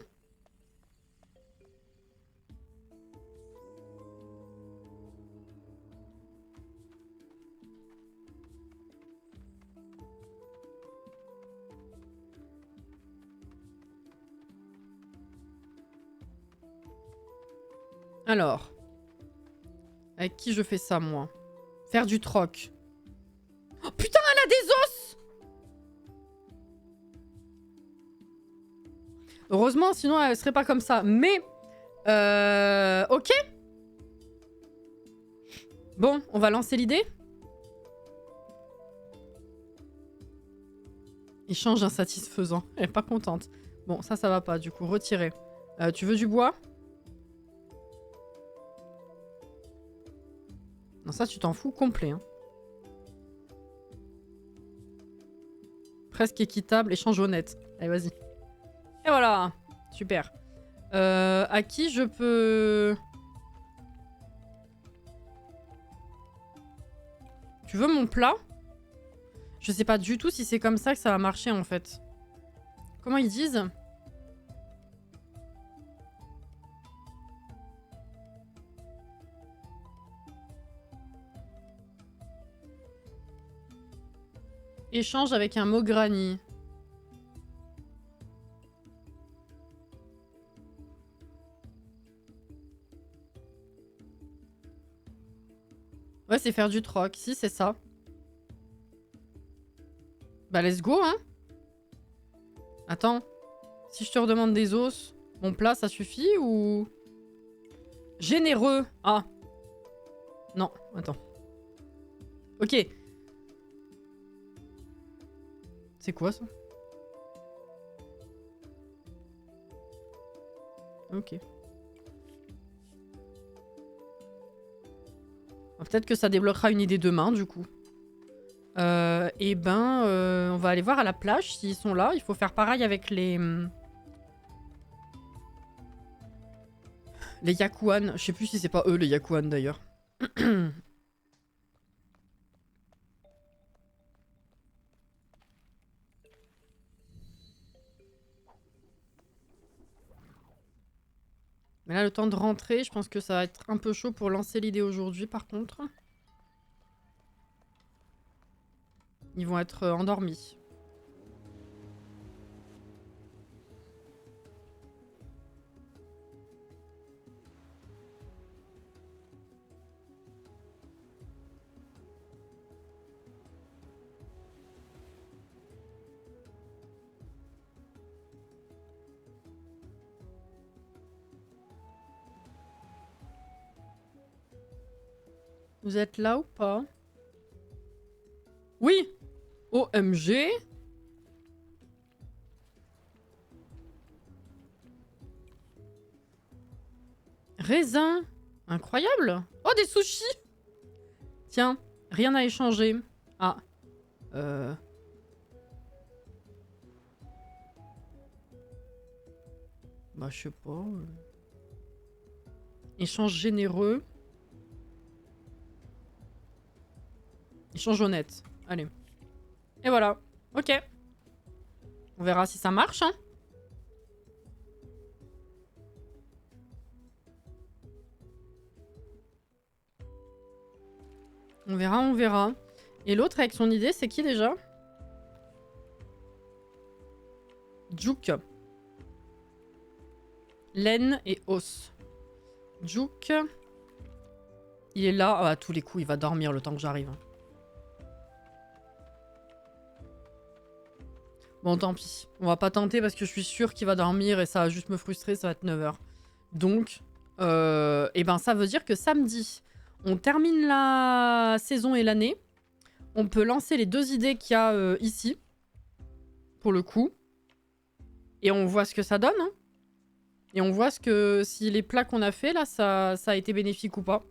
Alors. Avec qui je fais ça, moi? Faire du troc. Oh, putain, elle a des os! Heureusement, sinon elle serait pas comme ça. Mais... ok. Bon, on va lancer l'idée. Échange insatisfaisant. Elle est pas contente. Bon, ça va pas, du coup. Retirer. Tu veux du bois? Non, ça, tu t'en fous complet. Hein. Presque équitable, échange honnête. Allez, vas-y. Et voilà. Super. À qui je peux... Tu veux mon plat? Je sais pas du tout si c'est comme ça que ça va marcher, en fait. Comment ils disent? Échange avec un mot granny. Ouais, c'est faire du troc. Si, c'est ça. Bah, let's go, hein. Attends. Si je te redemande des os, mon plat, ça suffit ou... Généreux. Ah. Non, attends. Ok. C'est quoi, ça? Ok. Peut-être que ça débloquera une idée demain, du coup. Et ben, on va aller voir à la plage s'ils sont là. Il faut faire pareil avec les Yakuan. Je sais plus si c'est pas eux, les Yakuan, d'ailleurs. Mais là, le temps de rentrer, je pense que ça va être un peu chaud pour lancer l'idée aujourd'hui, par contre. Ils vont être endormis. Vous êtes là ou pas? Oui! OMG! Raisin! Incroyable! Oh, des sushis! Tiens, rien à échanger. Ah. Bah, je sais pas. Échange généreux. Échange honnête. Allez. Et voilà. Ok. On verra si ça marche, hein. On verra, on verra. Et l'autre avec son idée, c'est qui déjà? Juke. Laine et os. Juke. Il est là. Ah, à tous les coups, il va dormir le temps que j'arrive. Bon, tant pis. On va pas tenter parce que je suis sûre qu'il va dormir et ça va juste me frustrer, ça va être 9 h. Donc, et ben ça veut dire que samedi, on termine la saison et l'année. On peut lancer les 2 idées qu'il y a ici. Pour le coup. Et on voit ce que ça donne. Hein. Et on voit si les plats qu'on a fait là, ça a été bénéfique ou pas.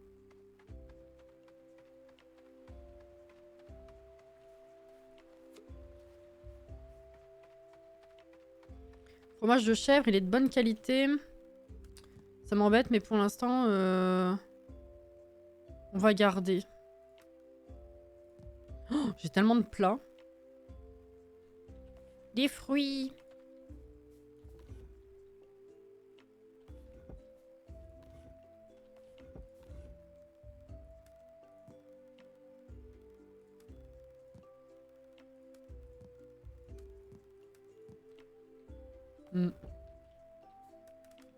Fromage de chèvre, il est de bonne qualité. Ça m'embête, mais pour l'instant, on va garder. Oh, j'ai tellement de plats. Des fruits.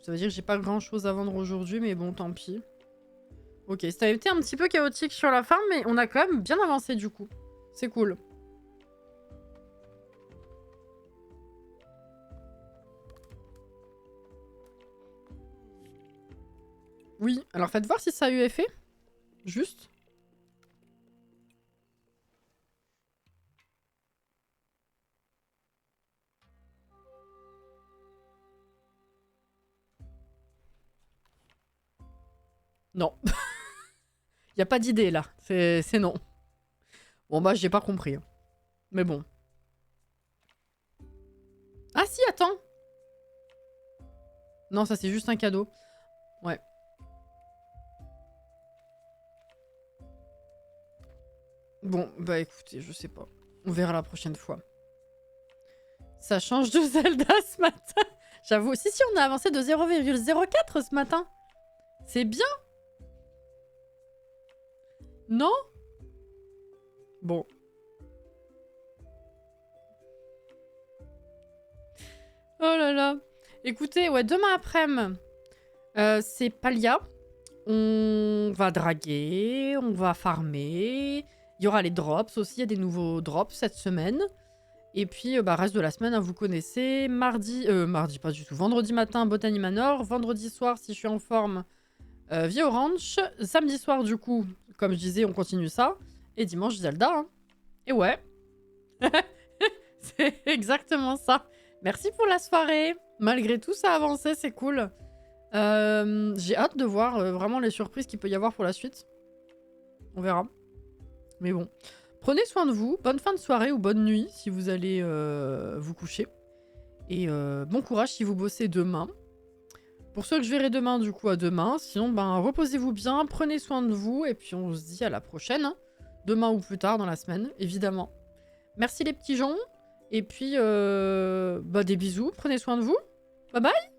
Ça veut dire que j'ai pas grand chose à vendre aujourd'hui, mais bon, tant pis. Ok, ça a été un petit peu chaotique sur la fin, mais on a quand même bien avancé du coup. C'est cool. Oui, alors faites voir si ça a eu effet. Juste. Non. Y a pas d'idée là. C'est non. Bon bah j'ai pas compris. Hein. Mais bon. Ah si, attends. Non, ça c'est juste un cadeau. Ouais. Bon, bah écoutez, je sais pas. On verra la prochaine fois. Ça change de Zelda ce matin. J'avoue. Si, on a avancé de 0,04 ce matin. C'est bien. Non? Bon. Oh là là. Écoutez, ouais, demain après-midi, c'est Palia. On va draguer, on va farmer. Il y aura les drops aussi, il y a des nouveaux drops cette semaine. Et puis, bah, reste de la semaine, hein, vous connaissez. Mardi pas du tout. Vendredi matin, Botany Manor. Vendredi soir, si je suis en forme, Vie Orange. Samedi soir, du coup, comme je disais, on continue ça. Et dimanche, Zelda. Hein. Et ouais. C'est exactement ça. Merci pour la soirée. Malgré tout, ça a avancé, c'est cool. J'ai hâte de voir vraiment les surprises qu'il peut y avoir pour la suite. On verra. Mais bon. Prenez soin de vous. Bonne fin de soirée ou bonne nuit si vous allez vous coucher. Et bon courage si vous bossez demain. Pour ceux que je verrai demain, du coup, à demain. Sinon, ben, reposez-vous bien. Prenez soin de vous. Et puis, on se dit à la prochaine. Hein. Demain ou plus tard dans la semaine, évidemment. Merci les petits gens. Et puis, bah, des bisous. Prenez soin de vous. Bye bye.